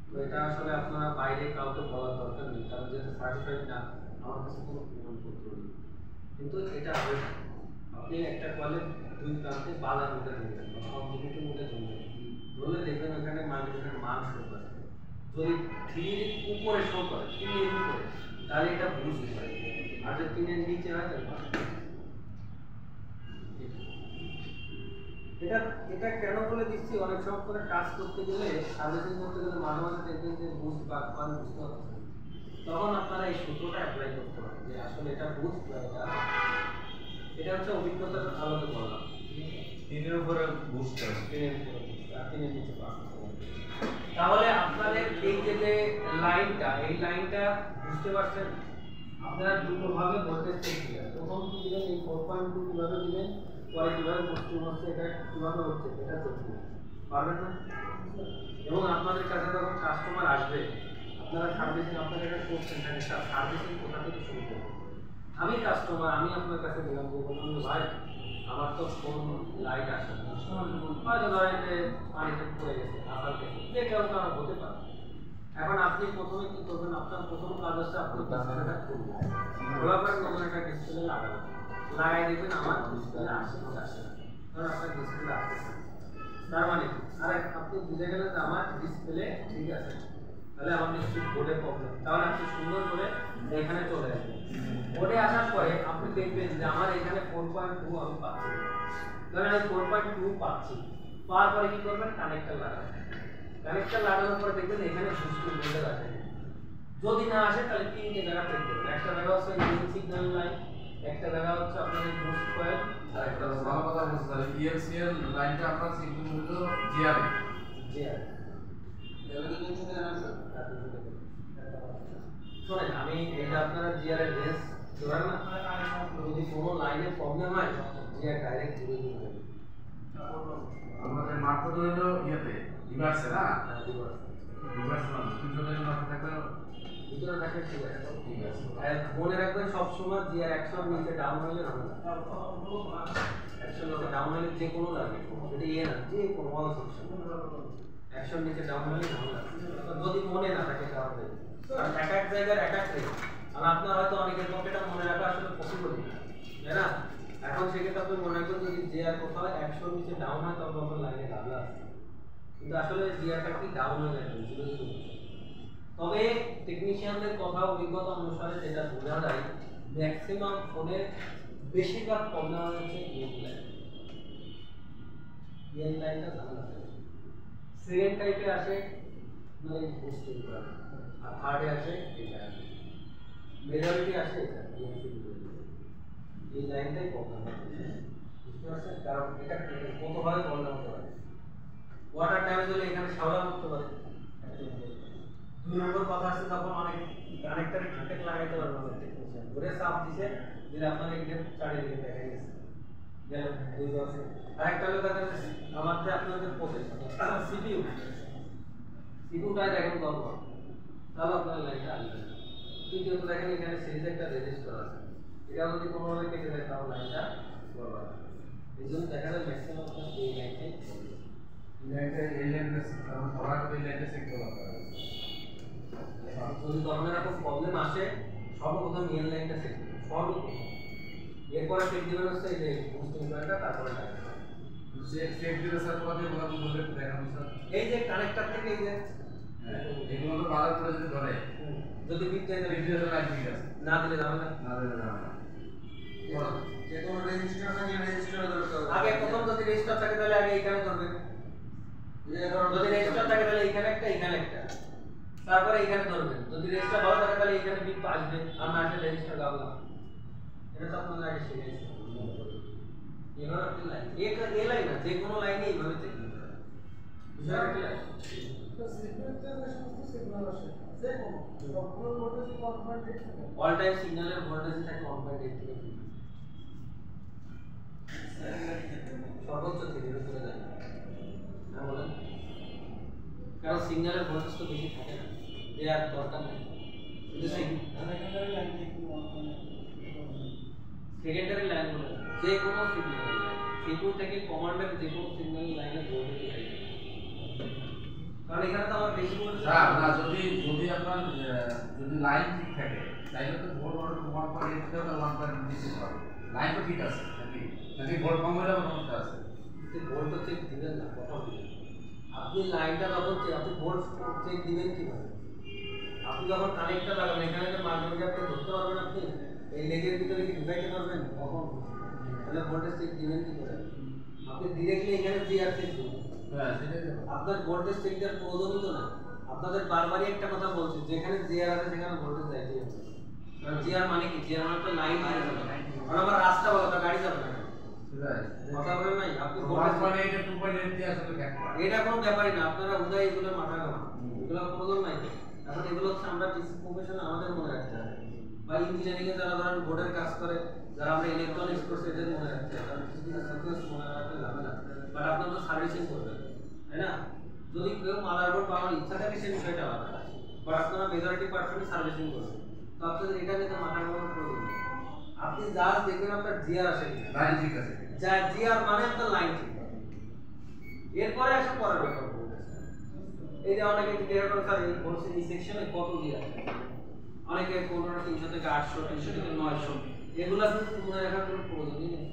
তো এটা আসলে আপনারা বাইরে কাউকে বলার দরকার নেই, কারণ যেহেতু সার্টিফাইড না আমার কাছে কোনো প্রমাণপত্র নেই, কিন্তু এটা হবে না। আপনি একটা কয়েলের দুই প্রান্তে বাধার মধ্যে ধরবেন বা কম্পিউটারের মধ্যে ধরবেন, ধরলে দেখবেন ওখানে মাল্টিমিটার মান শো করে, যদি 3 এর উপরে শো করে 3 এর উপরে তাহলে এটা বুস্ট হয়, আর যদি 3 এর নিচে হয় তাহলে এটা এটা কেন বলে দিচ্ছি, অনেক সময় করে কাজ করতে গেলে সার্ভিসিং করতে গেলে মাঝে মাঝে দেখবেন যে বুস্ট বা মান বুঝতে পারছেন, তখন আপনারা এই সূত্রটা অ্যাপ্লাই করতে পারেন যে আসলে এটা বুস্ট বা এটা হচ্ছে অভিজ্ঞতার আলোকে বললাম। 3 এর উপরে বুস্ট করে, 3 এর উপরে boost, আর 3 এর নিচে পাস। তাহলে আপনাদের এই যে লাইনটা, এই লাইনটা বুঝতে পারছেন, আপনারা দুটো ভাবে ভোল্টেজ চেক দিবেন, প্রথম কি দিবেন এই 4.2 কিভাবে দিবেন, পরে কিভাবে বুস্টিং হচ্ছে এটা কিভাবে হচ্ছে এটা চেক দিবেন, পারবেন না? এবং আপনাদের কাছে যখন কাস্টমার আসবে আপনারা সার্ভিসিং আপনাদের কাছে করছেন, সার্ভিসিং কোথা থেকে শুরু করবেন? আমি কাস্টমার, আমি আপনার কাছে দিলাম যে বললাম যে ভাই আমার তো ফোন লাইট আসে না, হয়তো ধরেন যে পানিতে পড়ে গেছে, আসার গেছে, যে কেউ কারণ হতে পারে। এখন আপনি প্রথমে কি করবেন, আপনার প্রথম কাজ হচ্ছে আপনি ডিসপ্লেটা খুলবেন, খোলার পরে নতুন একটা ডিসপ্লে লাগাবেন, লাগাই দেখবেন আমার ডিসপ্লে আসে কি আসে না, কারণ আপনার ডিসপ্লে আসতেছে, তার মানে আর আপনি বুঝে গেলেন যে আমার ডিসপ্লে ঠিক আছে, তাহলে আমার নিশ্চয়ই বোর্ডে প্রবলেম, তাহলে আপনি সুন্দর করে এখানে চলে আসবেন। বোর্ডে আসার পরে আপনি দেখবেন যে আমার এখানে 4.2 আমি পাচ্ছি, ধরেন আমি 4.2 পাচ্ছি, পাওয়ার পরে কি করবেন, কানেক্টর লাগাবেন, কানেক্টর লাগানোর পরে দেখবেন এখানে বুস্টিং ভোল্টেজ আসে, যদি না আসে তাহলে 3টে জায়গা চেক করবেন, একটা জায়গা হচ্ছে ইউনিট সিগন্যাল লাইন, একটা জায়গা হচ্ছে আপনাদের বুস্ট কয়েল, আর একটা ভালো কথা বলতে স্যার, ইএলসিএল লাইনটা আপনার সিগন্যাল হলো জিআরএ, জিআর এগুলো তো 300 টাকা আছে। শোনেন আমি এটা আপনারা জিআর এর রেঞ্জ ধরেন না, যদি কোনো লাইনে প্রবলেম হয় জিআর ডাইরেক্ট জুড়ে দিতে হবে, আমাদের মার্কেট হলো ইয়েতে রিভার্সে না, রিভার্স না 300 টাকা মার্কেট থাকলে ভিতরে থাকে ঠিক আছে, ঠিক আছে। আর মনে রাখবেন সবসময় জিআর 100 এর নিচে ডাউন হলে হবে না, 100 এর নিচে ডাউন হলে যে কোনো লাগে, এটা ইয়ে না যে কোনো অল সেকশন 100 এর নিচে ডাউন হলে ঝামেলা, যদি মনে না থাকে তাহলে কারণ এক এক জায়গার এক এক রেট, আর আপনার হয়তো অনেকের পক্ষে এটা মনে রাখা আসলে পসিবল না, তাই না? এখন সেক্ষেত্রে আপনি মনে রাখবেন যদি জিআর কোথাও 100 নিচে ডাউন হয় তবে আপনার লাইনে ডাবলা আছে, কিন্তু আসলে জিআরটা কি ডাউন হয়ে যাবে 0 তবে টেকনিশিয়ানদের কথা অভিজ্ঞতা অনুসারে যেটা বোঝা যায় ম্যাক্সিমাম ফোনের বেশিরভাগ প্রবলেম হচ্ছে ইএন লাইনটা ঝামেলা থাকে, সেকেন্ড টাইপে আসে মানে বুস্টিং করে, আর থার্ডে আসে এটা, মেজরিটি আসে এটা এই লাইনটাই প্রবলেম বুঝতে পারছেন, কারণ এটা কতভাবে প্রবলেম হতে পারে, ওয়াটার ড্যামেজ হলে এখানে সাবধান করতে পারে। 2 নম্বর কথা আছে তখন অনেক কানেক্টরে ঠিকঠাক লাগাইতে পারবে না টেকনিশিয়ান, ঘুরে চাপ দিছে দিলে আপনার এখানে চারিদিকে দেখা গেছে গেল 2 বছর। আরেকটা হলো দেখেন আমার যে আপনাদের প্রসেস সিপিইউটা দেখেন গড়বড়, তাহলে আপনার লাইনটা আসবে না। তৃতীয়ত দেখেন এখানে সিরিজে একটা রেজিস্টার আছে, এটা যদি কোনোভাবে কেটে যায় তাহলে লাইনটা গড়বড়, এই জন্য দেখা যায় ম্যাক্সিমাম আপনার এই লাইনটাই এই লাইনটা সবার এই লাইনটা চেক করা দরকার। যদি ধরনের এরকম প্রবলেম আসে সর্বপ্রথম মেন লাইনটা চেক করবেন, সর্বপ্রথম এরপরে চেক দিবেন হচ্ছে এই যে বুস্টিং পয়েন্টটা, তারপরে লাইন চেক দিলে স্যার কত কথা বলতে দেখাবো স্যার, এই যে কানেক্টর থেকে এই যে এগুলো তো বাজার করে যদি ধরে যদি বিদ্যায় রেডিয়েশন লাইন ঠিক আছে, না দিলে যাবে না, না দিলে যাবে না। যে কোনো রেজিস্টার থাকে রেজিস্টার দরকার, আগে প্রথম যদি রেজিস্টার থাকে তাহলে আগে এখানে ধরবেন, যদি রেজিস্টার থাকে তাহলে এখানে একটা তারপরে এখানে ধরবেন, যদি রেজিস্টার ভালো থাকে তাহলে এখানে বিপ আসবে, আর না আসলে রেজিস্টার গাবলা। এটা তো আপনারা আগে শিখেছেন। এবার আপনি লাইন এই লাইন না, যে কোনো লাইনে এইভাবে চেক করতে হবে। বিষয়টা কি আছে? তো সিগন্যালতে যে সমস্ত সিগন্যাল আসে যে কোনো সবগুলো ভোল্টেজ 1.8 থাকে। অল টাইম সিগন্যালের ভোল্টেজ থাকে 1.8 থেকে 2 সর্বোচ্চ থেকে চলে যায়। হ্যাঁ বলেন, কারণ সিগন্যালের ভোল্টেজ তো বেশি থাকে না, দেওয়ার দরকার নেই। কিন্তু সেকেন্ডারি লাইন থেকে 1.8 সেকেন্ডারি লাইন বলে যে কোনো সিগন্যাল সিপিইউ থেকে কমান্ডের যে কোনো সিগন্যাল লাইনে ভোল্টেজ থাকে, কারণ এখানে তো আমার বেশি ভোল্টেজ না, যদি আপনার যদি লাইন ঠিক থাকে তাহলে তো ভোল্ট অর্ডার 1.8 থেকে 1.6 হবে। লাইন তো ঠিক আছে নাকি ভোল্ট কম হলে আবার সমস্যা আছে। ভোল্ট তো চেক দিবেন না, কথা বলবেন আপনি লাইনটা যখন আপনি ভোল্ট চেক দিবেন কিভাবে? আপনি যখন কানেক্টটা লাগাবেন এখানে যে মাল্টিমিটার আপনি ধরতে পারবেন, আপনি এই লেগের ভিতরে কি ঢুকাইতে পারবেন কখন? তাহলে ভোল্টেজ চেক দিবেন কি করে? আপনি ডিরেক্টলি এখানে জিআর চেক দিবেন। হ্যাঁ, সেটাই তো। আপনার ভোল্টেজ চেক দেওয়ার প্রয়োজনই তো না। আপনাদের বারবারই একটা কথা বলছি, যেখানে জিআর আছে সেখানে ভোল্টেজ যায় জিআর। কারণ জিআর মানে কি? জিআর মানে তো লাইন দিয়ে যাবে, কারণ আমার রাস্তা বলা তো গাড়ি যাবে না। কথা বলেন নাই আপনি ভোল্টেজ মানে এটা 2.8 দিয়ে আসলে এটা কোনো ব্যাপারই না, আপনারা উদয় এগুলো মাথা ঘামান, এগুলো প্রয়োজন নাই। এখন এগুলো হচ্ছে আমরা টিসি প্রফেশনে আমাদের মনে রাখতে হবে, বা ইঞ্জিনিয়ারিং এ যারা ধরেন বোর্ডের কাজ করে, যারা আমরা ইলেকট্রনিক্স কোর্সে এদের মনে রাখতে হবে, কারণ কিছু কিছু সিকোয়েন্স মনে রাখতে হবে না। বাট আপনারা তো সার্ভিসিং করবেন, তাই না? যদি কেউ মাদারবোর্ড পাওয়ার ইচ্ছা থাকে সেই বিষয়টা আলাদা, বাট আপনারা মেজরিটি পার্সেন্ট সার্ভিসিং করবেন, তো আপনাদের এটা নিয়ে মাথা ঘামানোর প্রয়োজন নেই। আপনি জাস্ট দেখবেন আপনার জিআর আসে কিনা, লাইন ঠিক আছে, যা জিআর মানে আপনার লাইন ঠিক আছে, এরপরে আসে পরের ব্যাপার বলতে। এই যে অনেকে জিজ্ঞাসা করে স্যার এই বলছে এই সেকশনে কত জিআর, অনেকে 15 300 থেকে 800 300 থেকে 900, এগুলো কিন্তু মনে রাখার কোনো প্রয়োজনই নেই।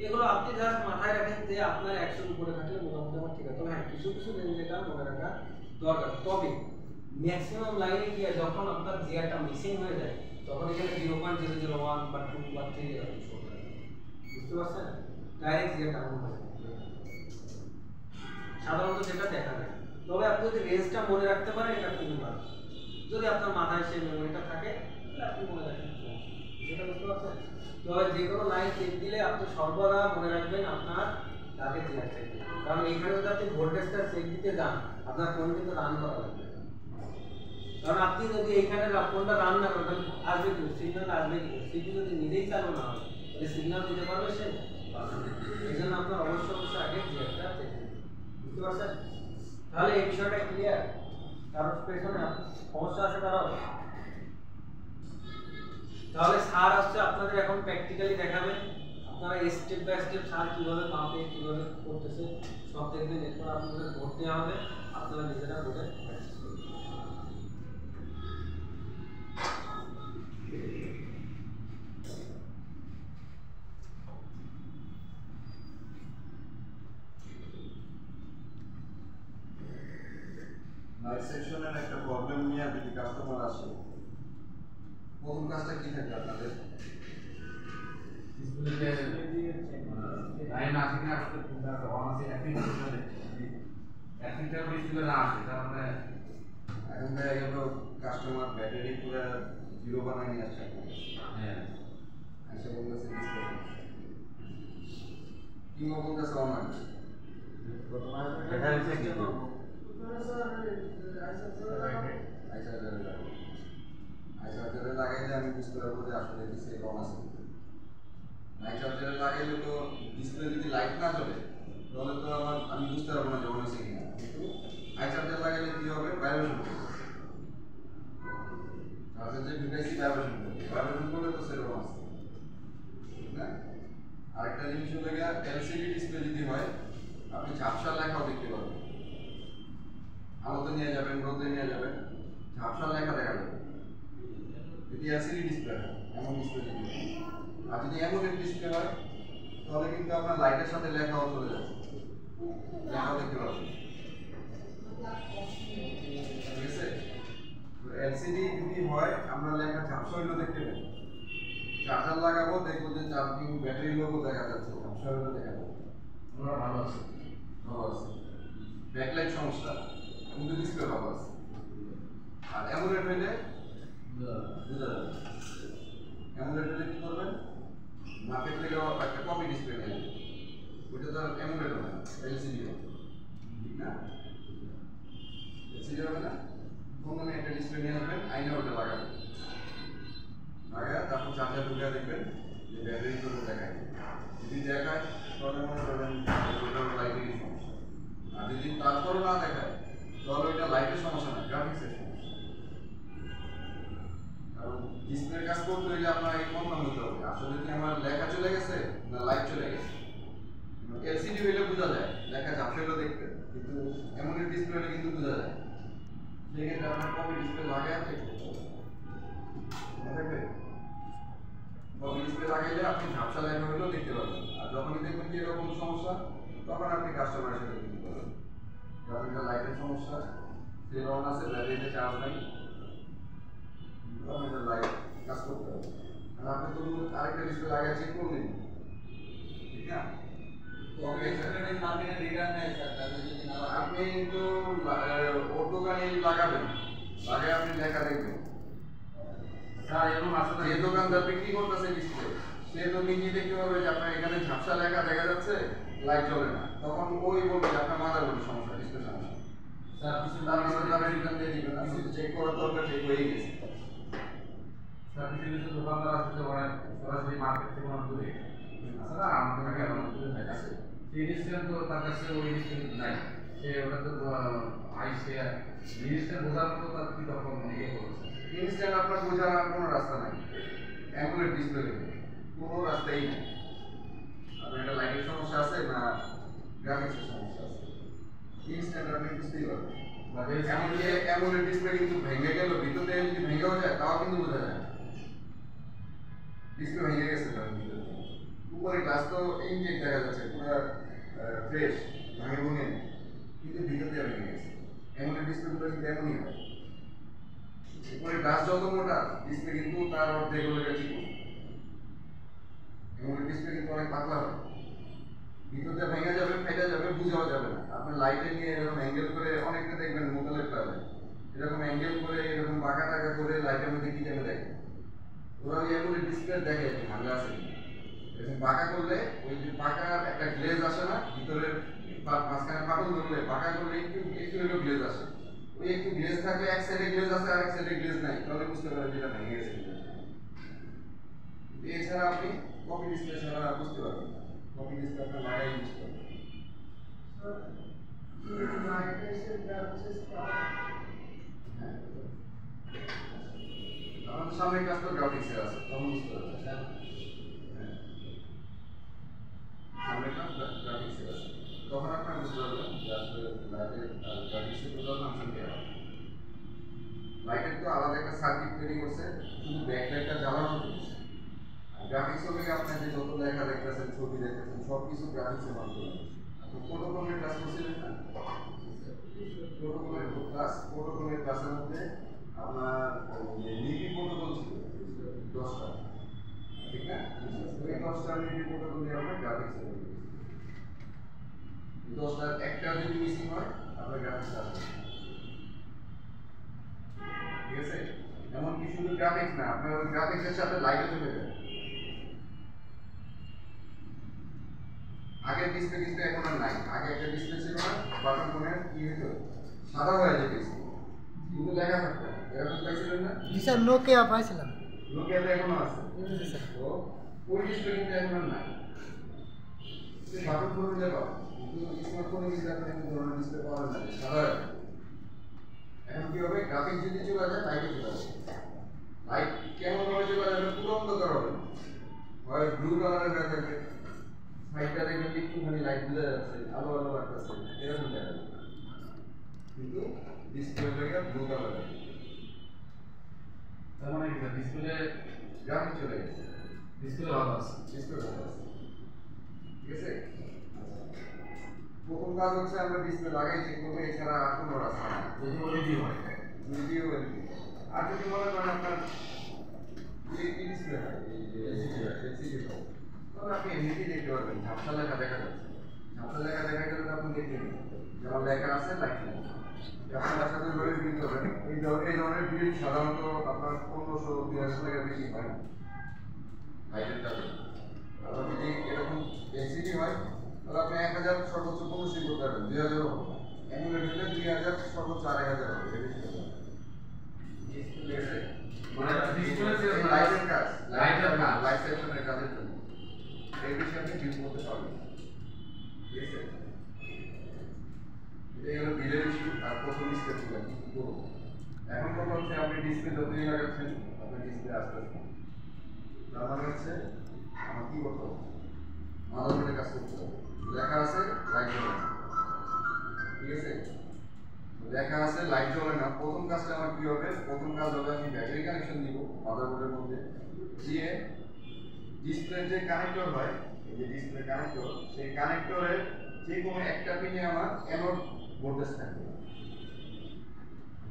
এগুলো আপনি জাস্ট মাথায় রাখেন যে আপনার 100 উপরে থাকলে মোটামুটি আমার ঠিক আছে। তবে হ্যাঁ, কিছু কিছু রেঞ্জেটা মনে রাখা দরকার। তবে ম্যাক্সিমাম লাইনে কি যখন আপনার জিআরটা মিসিং হয়ে যায় তখন এখানে 0.001 বা 2 বা 3 এরকম শো করে, বুঝতে পারছেন? ডাইরেক্ট জিআরটা ডাউন হয়ে যায় সাধারণত, যেটা দেখা যায়। তবে আপনি যদি রেঞ্জটা মনে রাখতে পারেন এটা খুবই ভালো। যদি আপনার মাথায় সেই মেমোরিটা থাকে তাহলে আপনি মনে রাখেন, যেটা বুঝতে পারছেন। তবে যে কোনো লাইন চেক দিলে আপনি সর্বদা মনে রাখবেন আপনার তাকে জিআর চেক দিন, কারণ এইখানে যদি আপনি ভোল্টেজটা চেক দিতে যান আপনার ফোন কিন্তু রান করা লাগবে, কারণ আপনি যদি এইখানে ফোনটা রান না করেন আসবে কি সিগন্যাল, আসবে কি সিপি যদি নিজেই চালু না হয় তাহলে সিগন্যাল দিতে পারবে সে? এই জন্য আপনার অবশ্যই আগে জিআরটা চেক দিন, বুঝতে পারছেন? তাহলে এই বিষয়টা ক্লিয়ার? কারণ পেছনে সমস্যা আছে তারাও? তাহলে স্যার আসছে আপনাদের এখন প্র্যাকটিক্যালি দেখাবে, আপনারা স্টেপ বাই স্টেপ স্যার কিভাবে মাপে কিভাবে করতেছে সব দেখবেন। এরপর আপনাদের ভোট দেওয়া হবে, আপনারা নিজেরা ভোটে প্র্যাকটিস করবেন। লাইট সেকশনের একটা প্রবলেম নিয়ে যদি কাস্টমার আসে, প্রথম কাজটা কি থাকে আপনাদের? ডিসপ্লেতে লাইন আসে কিনা আসলে কোনটা অন আছে অ্যাক্টিভিটি অ্যাক্টিভিটি ডিসপ্লে না আসে, তার মানে এখন দেখা গেল কাস্টমার ব্যাটারি পুরো 0 বানায় নিয়ে আসছে, হ্যাঁ এসে বলতেছে ডিসপ্লে কি বলতেছে অন আছে, ব্যাটারি চেক করব আইসার্জারে লাগাইলে আমি বুঝতে পারবো যে আসলে ডিসপ্লে কম আছে। আইসার্জারে লাগাইলে তো ডিসপ্লে যদি লাইট না জ্বলে তাহলে তো আমি বুঝতে পারবো না যে অন আছে কিনা। কিন্তু আইসার্জার লাগাইলে কি হবে? ভাইব্রেশন করবে, চার্জার যে ঢুকাইছি ভাইব্রেশন করলে তো সেরকম আছে না। আরেকটা জিনিস হলো গিয়ে এলসিডি ডিসপ্লে যদি হয় আপনি ঝাপসা লেখাও দেখতে পাবেন, আলোতে নিয়ে যাবেন রোদে নিয়ে যাবেন ঝাপসা লেখা দেখা যাবে যদি এলসিডি ডিসপ্লে হয়, এমন ডিসপ্লে যদি হয়। আর যদি অ্যামোলেড ডিসপ্লে হয় তাহলে কিন্তু আপনার লাইটের সাথে লেখাও চলে যাবে, লেখাও দেখতে পাবেন, ঠিক আছে? এলসিডি যদি হয় আমরা লেখা ঝাপসা হইলেও দেখতে পাই, চার্জার লাগাবো দেখবো যে চার্জিং ব্যাটারি লোগো দেখা যাচ্ছে, ঝাপসা হইলেও দেখা যাবে। ভালো আছে, ভালো আছে। সমস্যা কিন্তু ডিসপ্লে ভালো আছে। আর অ্যামোলেড হইলে বুঝা যাবে। অ্যামোলেড হইলে কি করবেন, মার্কেট থেকে একটা কপি ডিসপ্লে নিয়ে নেবেন, ওইটা তো অ্যামোলেড হবে না, এলসিডি হবে, ঠিক না? এলসিডি হবে না, ফোনে একটা ডিসপ্লে নিয়ে আসবেন, আইনে ওটা লাগাবেন, লাগায় তারপর চার্জার ঢুকিয়ে দেখবেন যে ব্যাটারি করে দেখায়। যদি দেখায় তাহলে মনে করবেন লাইটেরই সমস্যা, আর যদি তারপরও না দেখায় তাহলে ওইটা লাইটের সমস্যা না, গ্রাফিক্সের সমস্যা। কারণ ডিসপ্লের কাজ করতে হলে আপনার এই কনফার্ম হতে হবে আসলে কি আমার লেখা চলে গেছে না লাইট চলে গেছে। এলসিডি হইলে বোঝা যায়, লেখা ঝাপসাইলো দেখতে, কিন্তু অ্যামোলেড ডিসপ্লে হলে কিন্তু বোঝা যায়। সেক্ষেত্রে আপনার কপি ডিসপ্লে লাগায় চেক করতে হবে, মনে থাকবে? কপি ডিসপ্লে লাগাইলে আপনি ঝাপসা লেখা হইলেও দেখতে পাবেন, আর যখনই দেখবেন যে এরকম সমস্যা তখন আপনি কাস্টমারের সাথে কিন্তু করবেন আপনার লাইটের সমস্যা, সেল অন আছে, ব্যাটারিতে চার্জ নাই, আপনার লাইট কাজ করতে হবে। আর আপনি তো আরেকটা ডিসপ্লে লাগাই চেক করলেন, ঠিক না? আপনি তো ওর দোকানে লাগাবেন, লাগাই আপনি লেখা দেখবেন। যে দোকানদার বিক্রি করতেছে ডিসপ্লে সে তো নিজেই দেখতে পারবে যে আপনার এখানে ঝাপসা লেখা দেখা যাচ্ছে, লাইট জ্বলে না, তখন ওই বলবে যে আপনার মাদারবোর্ডের সমস্যা, ডিসপ্লে সমস্যা। তার পিছনে দামে রিটার্ন দিয়ে দিবেন, আপনি চেক করার দরকার ঠিক হয়ে গেছে। কিছু দোকানদার আছে অনেক সরাসরি মার্কেট থেকে অনেক দূরে আছে না, আমাদের আগে অনেক দূরে থাকে, সেই ডিসপ্লে তো তার কাছে ওই ডিসপ্লে নাই, সে ওটা তো আইসে জিনিসটা বোঝার মতো তার কি তখন ইয়ে করেছে। ইনস্ট্যান্ট আপনার বোঝার কোনো রাস্তা নাই, অ্যামোলেড ডিসপ্লে কোনো রাস্তাই নেই। আপনার একটা লাইটের সমস্যা আছে না গ্রাফিক্সের সমস্যা আছে, ইনস্ট্যান্ট আপনি বুঝতেই পারবেন। এমনকি অ্যামোলেড ডিসপ্লে কিন্তু ভেঙে গেল, ভিতরে যদি ভেঙেও যায় তাও কিন্তু বোঝা যায়, ডিসপ্লে ভেঙে গেছে। উপরে গ্লাস তো ইনটেক দেখা যাচ্ছে পুরো ফ্রেশ, ভাঙে ভুঙে, কিন্তু ভিতর দিয়ে ভেঙে গেছে। অ্যামোলেড ডিসপ্লেগুলো কিন্তু এমনই হয়, উপরে গ্লাস যত মোটা ডিসপ্লে কিন্তু তার অর্ধেক হয়ে গেছে চিকন। অ্যামোলেড ডিসপ্লে কিন্তু অনেক পাতলা হয়, ভিতর দিয়ে ভেঙে যাবে, ফেটে যাবে, বুঝাও যাবে না। আপনি লাইটে নিয়ে এরকম অ্যাঙ্গেল করে অনেকটা দেখবেন মোবাইলের ক্লাবে এরকম অ্যাঙ্গেল করে এরকম বাঁকা টাকা করে লাইটের মধ্যে কি যেন দেখে, ওরা ওই অ্যামোলেড ডিসপ্লে দেখে ভাঙা আছে এরকম বাঁকা করলে ওই যে বাঁকার একটা গ্লেজ আসে না, ভিতরের মাঝখানে ফাটল ধরলে বাঁকা করলে একটু একটু একটু গ্লেজ আসে, ওই একটু গ্লেজ থাকলে এক সাইডে গ্লেজ আছে আর এক সাইডে গ্লেজ নাই, তাহলে বুঝতে পারবেন যেটা ভেঙে গেছে। এছাড়া আপনি কপি ডিসপ্লে ছাড়া বুঝতে পারবেন না, কপি ডিসপ্লে আপনার লাগাই বুঝতে পারবেন। আমাদের সামনে কাজ তো গ্রাফিক্সের আছে, তখন বুঝতে পারবেন। সামনে কাজ গ্রাফিক্সের আছে, তখন আপনার বুঝতে পারবেন যে আসলে লাইটের গ্রাফিক্সের টোটাল ফাংশন কি হবে। লাইটের তো আলাদা একটা সার্কিট তৈরি করছে, শুধু ব্যাকলাইটটা জ্বালানোর জন্য। গ্রাফিক্স হলে আপনার যে যত লেখা দেখতেছেন, ছবি দেখতেছেন, সব কিছু গ্রাফিক্সের মাধ্যমে। আপনি প্রোটোকলের ক্লাস করছিলেন না? প্রোটোকলের ক্লাসের মধ্যে আপনার লিপি প্রোটোকল ছিল 10টা, ঠিক না? ওই 10টা লিপি প্রোটোকল দিয়ে আমরা গ্রাফিক্সে তৈরি করেছি। 10টার একটা যদি মিসিং হয় আপনার গ্রাফিক্স আসবে, ঠিক আছে? এমনকি শুধু গ্রাফিক্স না, আপনার ওই গ্রাফিক্সের সাথে লাইটও চলে যাবে। আগের ডিসপ্লে কিন্তু এখন আর নাই, আগে একটা ডিসপ্লে ছিল না, বাটন ফোনের কি হতো সাদা হয়ে যেত কিন্তু লেখা থাকতো, এরকম পাইছিলেন না? জি স্যার, নোকিয়া পাইছিলাম, নোকিয়াতে এখনো আছে। তো ওই ডিসপ্লে কিন্তু এখন আর নাই, বাটন ফোন দিলে পাবো, কিন্তু স্মার্টফোনে কিন্তু আপনি এমন ধরনের ডিসপ্লে পাওয়া যায় না, সাদা হয়ে যায়। এখন কি হবে, গ্রাফিক্স যদি চলে যায় লাইটে চলে যাবে। লাইট কেমন ভাবে চলে যাবে, পুরো অন্ধকার হবে, হয় ব্লু কালারের হয়ে থাকবে, সাইডটা দেখবেন একটুখানি লাইট বোঝা যাচ্ছে, আলো আলো লাগতেছে, এরকম দেখা যাবে, কিন্তু ডিসপ্লে লেগে ব্লু কালার আছে। তার মানে কি ডিসপ্লে গ্রাফিক্স চলে গেছে, ডিসপ্লে ভালো আছে, ডিসপ্লে ভালো আছে, ঠিক আছে? প্রথম কাজ হচ্ছে আমরা ডিসপ্লে লাগাই চেক করবো, এছাড়া আর কোনো রাস্তা নেই। যদি ওইডি হয় ভিডিও আর যদি মনে করেন আপনার ডিসপ্লে হয়, এই যে এলসিডি হয়, তাহলে আপনি এমনিতেই দেখতে পারবেন ঝাপসা লেখা দেখা যাচ্ছে। ঝাপসা লেখা দেখা গেলে তো আপনি দেখবেন যেমন লেখা আছে লাইট লাইন। যখন তার সাথে ধরে বিল করবেন, এই ধরনের বিল সাধারণত আপনার 1500-2000 টাকা বেশি হয় লাইটের কাজে। আর যদি এরকম এলসিডি হয় তাহলে আপনি 1000 সর্বোচ্চ 1500 করতে পারবেন, 2000 হবে না। অ্যামোলেড হলে 2000 সর্বোচ্চ 4000 হবে, এর বেশি হবে না। ঠিক আছে? মানে ডিসপ্লে যে লাইটের কাজ, লাইটের কাজ। লাইট সেকশনের কাজের জন্য এই বিষয়ে আপনি বিল করতে পারবেন। ঠিক আছে? এই হলো বিলের ইস্যু। আর প্রথম স্টেপ ছিল কি করবো। এখন কথা হচ্ছে আপনি ডিসপ্লে যতই লাগাচ্ছেন আপনার ডিসপ্লে আসতে আসবে। তার মানে হচ্ছে আমার কি করতে হবে, মাদারবোর্ডের কাজ করতে হবে। লেখা আছে লাইট জ্বলে না, ঠিক আছে? লেখা আছে লাইট জ্বলে না। প্রথম কাজটা আমার কি হবে, প্রথম কাজ হবে আমি ব্যাটারি কানেকশন দিব মাদারবোর্ডের মধ্যে, দিয়ে ডিসপ্লের যে কানেক্টর হয়, এই যে ডিসপ্লে কানেক্টর, সেই কানেক্টরের যে কোনো একটা পিনে আমার অ্যানোড ভোল্টেজ থাকবে।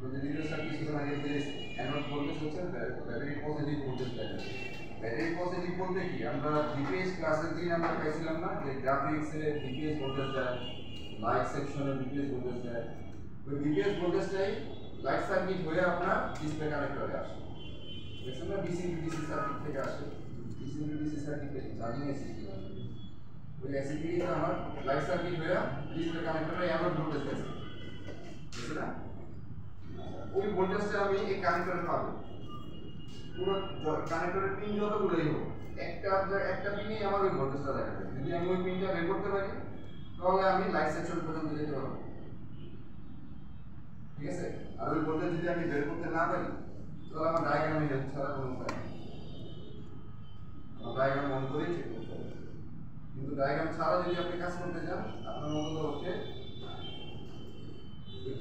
যদি স্যার কিছুক্ষণ আগে যে অ্যানোড ভোল্টেজ হচ্ছে ব্যাটারি পজিটিভ ভোল্টেজ থাকে। ব্যাটারি পজিটিভ বলতে কি, আমরা ডিপিএস ক্লাসের দিন আমরা পেয়েছিলাম না যে গ্রাফিক্সে ডিপিএস ভোল্টেজ দেয়, লাইট সেকশনে ডিপিএস ভোল্টেজ দেয়। ওই ডিপিএস ভোল্টেজটাই লাইট সার্কিট হয়ে আপনার ডিসপ্লে কানেক্টরে আসে। দেখছেন না, ডিসি টু ডিসি সার্কিট থেকে আসে। ডিসি টু ডিসি সার্কিট থেকে চার্জিং এসি, ওই এসি থেকে আমার লাইট সার্কিট হয়ে ডিসপ্লে কানেক্টরে অ্যানোড ভোল্টেজ আছে, বুঝছেন না? ওই ভোল্টেজটা আমি এই কানেক্টরে পাবো। পুরো কানেক্টরের পিন যতগুলোই হোক, একটা পিনেই আমার ওই ভোল্টেজটা দেখাবে। যদি আমি ওই পিনটা বের করতে পারি তাহলে আমি লাইট সেকশন পর্যন্ত যেতে পারবো, ঠিক আছে? আর ওই ভোল্টেজ যদি আমি বের করতে না পারি তাহলে আমার ডায়াগ্রামে হেল্প ছাড়া কোনো উপায় নেই। আমার ডায়াগ্রাম অন করেই চেক করতে হবে। কিন্তু ডায়াগ্রাম ছাড়া যদি আপনি কাজ করতে চান, আপনার মতো হচ্ছে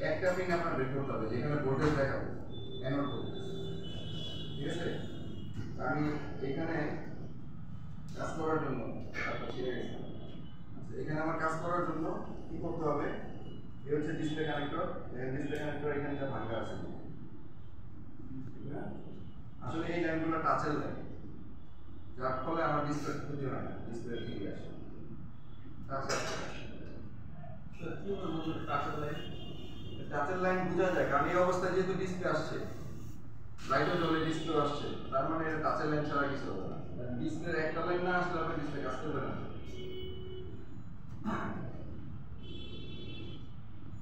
একটা পিন আপনার বের করতে হবে যেখানে ভোল্টেজ দেখাবে, অ্যানোড ভোল্টেজ, ঠিক আছে? আমি এখানে কাজ করার জন্য এখানে আমার কাজ করার জন্য কি করতে হবে, এই হচ্ছে ডিসপ্লে কানেক্টর। ডিসপ্লে কানেক্টর এখানে যা ভাঙা আছে, ঠিক না? আসলে এই লাইনগুলো টাচের লাইন, যার ফলে আমার ডিসপ্লে ক্ষতি হয় না, ডিসপ্লে ঠিক আসে। কি বলবো টাচের লাইন? টাচের লাইন বোঝা যায়, কারণ এই অবস্থায় যেহেতু ডিসপ্লে আসছে, লাইটও জ্বলে ডিসপ্লে আসছে, তার মানে এটা টাচের লাইন ছাড়া কিছু হবে না। ডিসপ্লের একটা লাইন না আসলে আপনার ডিসপ্লে কাজ করবে না।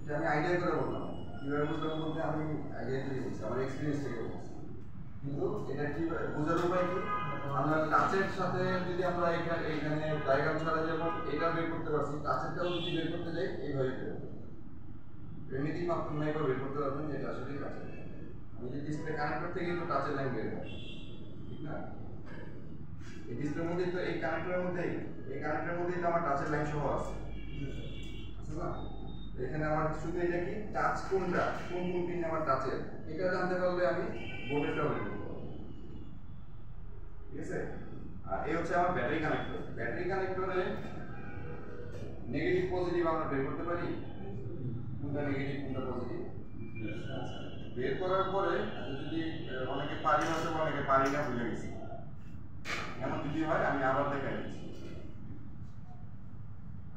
এটা আমি আইডিয়া করে বললাম, কিভাবে বুঝলাম বলতে আমি আইডিয়া থেকে বলছি, আমার এক্সপিরিয়েন্স থেকে বলছি। কিন্তু এটা কি বোঝার উপায় কি, আমরা টাচের সাথে যদি আমরা এখানে ডায়াগ্রাম ছাড়া যেমন এটা বের করতে পারছি, টাচেরটাও যদি বের করতে যাই এইভাবে বের হবে। এমনিতেই মাত্র একবার বের করতে পারবেন যে এটা আসলে টাচের। আমি যে ডিসপ্লে কানেক্টর থেকে তো টাচের লাইন বের হয়, ঠিক না? এই ডিসপ্লের মধ্যে তো এই কানেক্টরের মধ্যেই তো আমার টাচের লাইন সহ আছে, আছে না? এখানে আমার শুধু এটা কি টাচ কোনটা, কোন পিন আমার টাচের, এটা জানতে পারলে আমি বোর্ডেরটা বের করতে পারবো, ঠিক আছে? আর এই হচ্ছে আমার ব্যাটারি কানেক্টর। ব্যাটারি কানেক্টরে নেগেটিভ পজিটিভ আমরা বের করতে পারি, কোনটা নেগেটিভ কোনটা পজিটিভ বের করার পরে যদি অনেকে পারি হয়তো অনেকে পারি না, ভুলে গেছি। এমন যদি হয় আমি আবার দেখাই দিচ্ছি।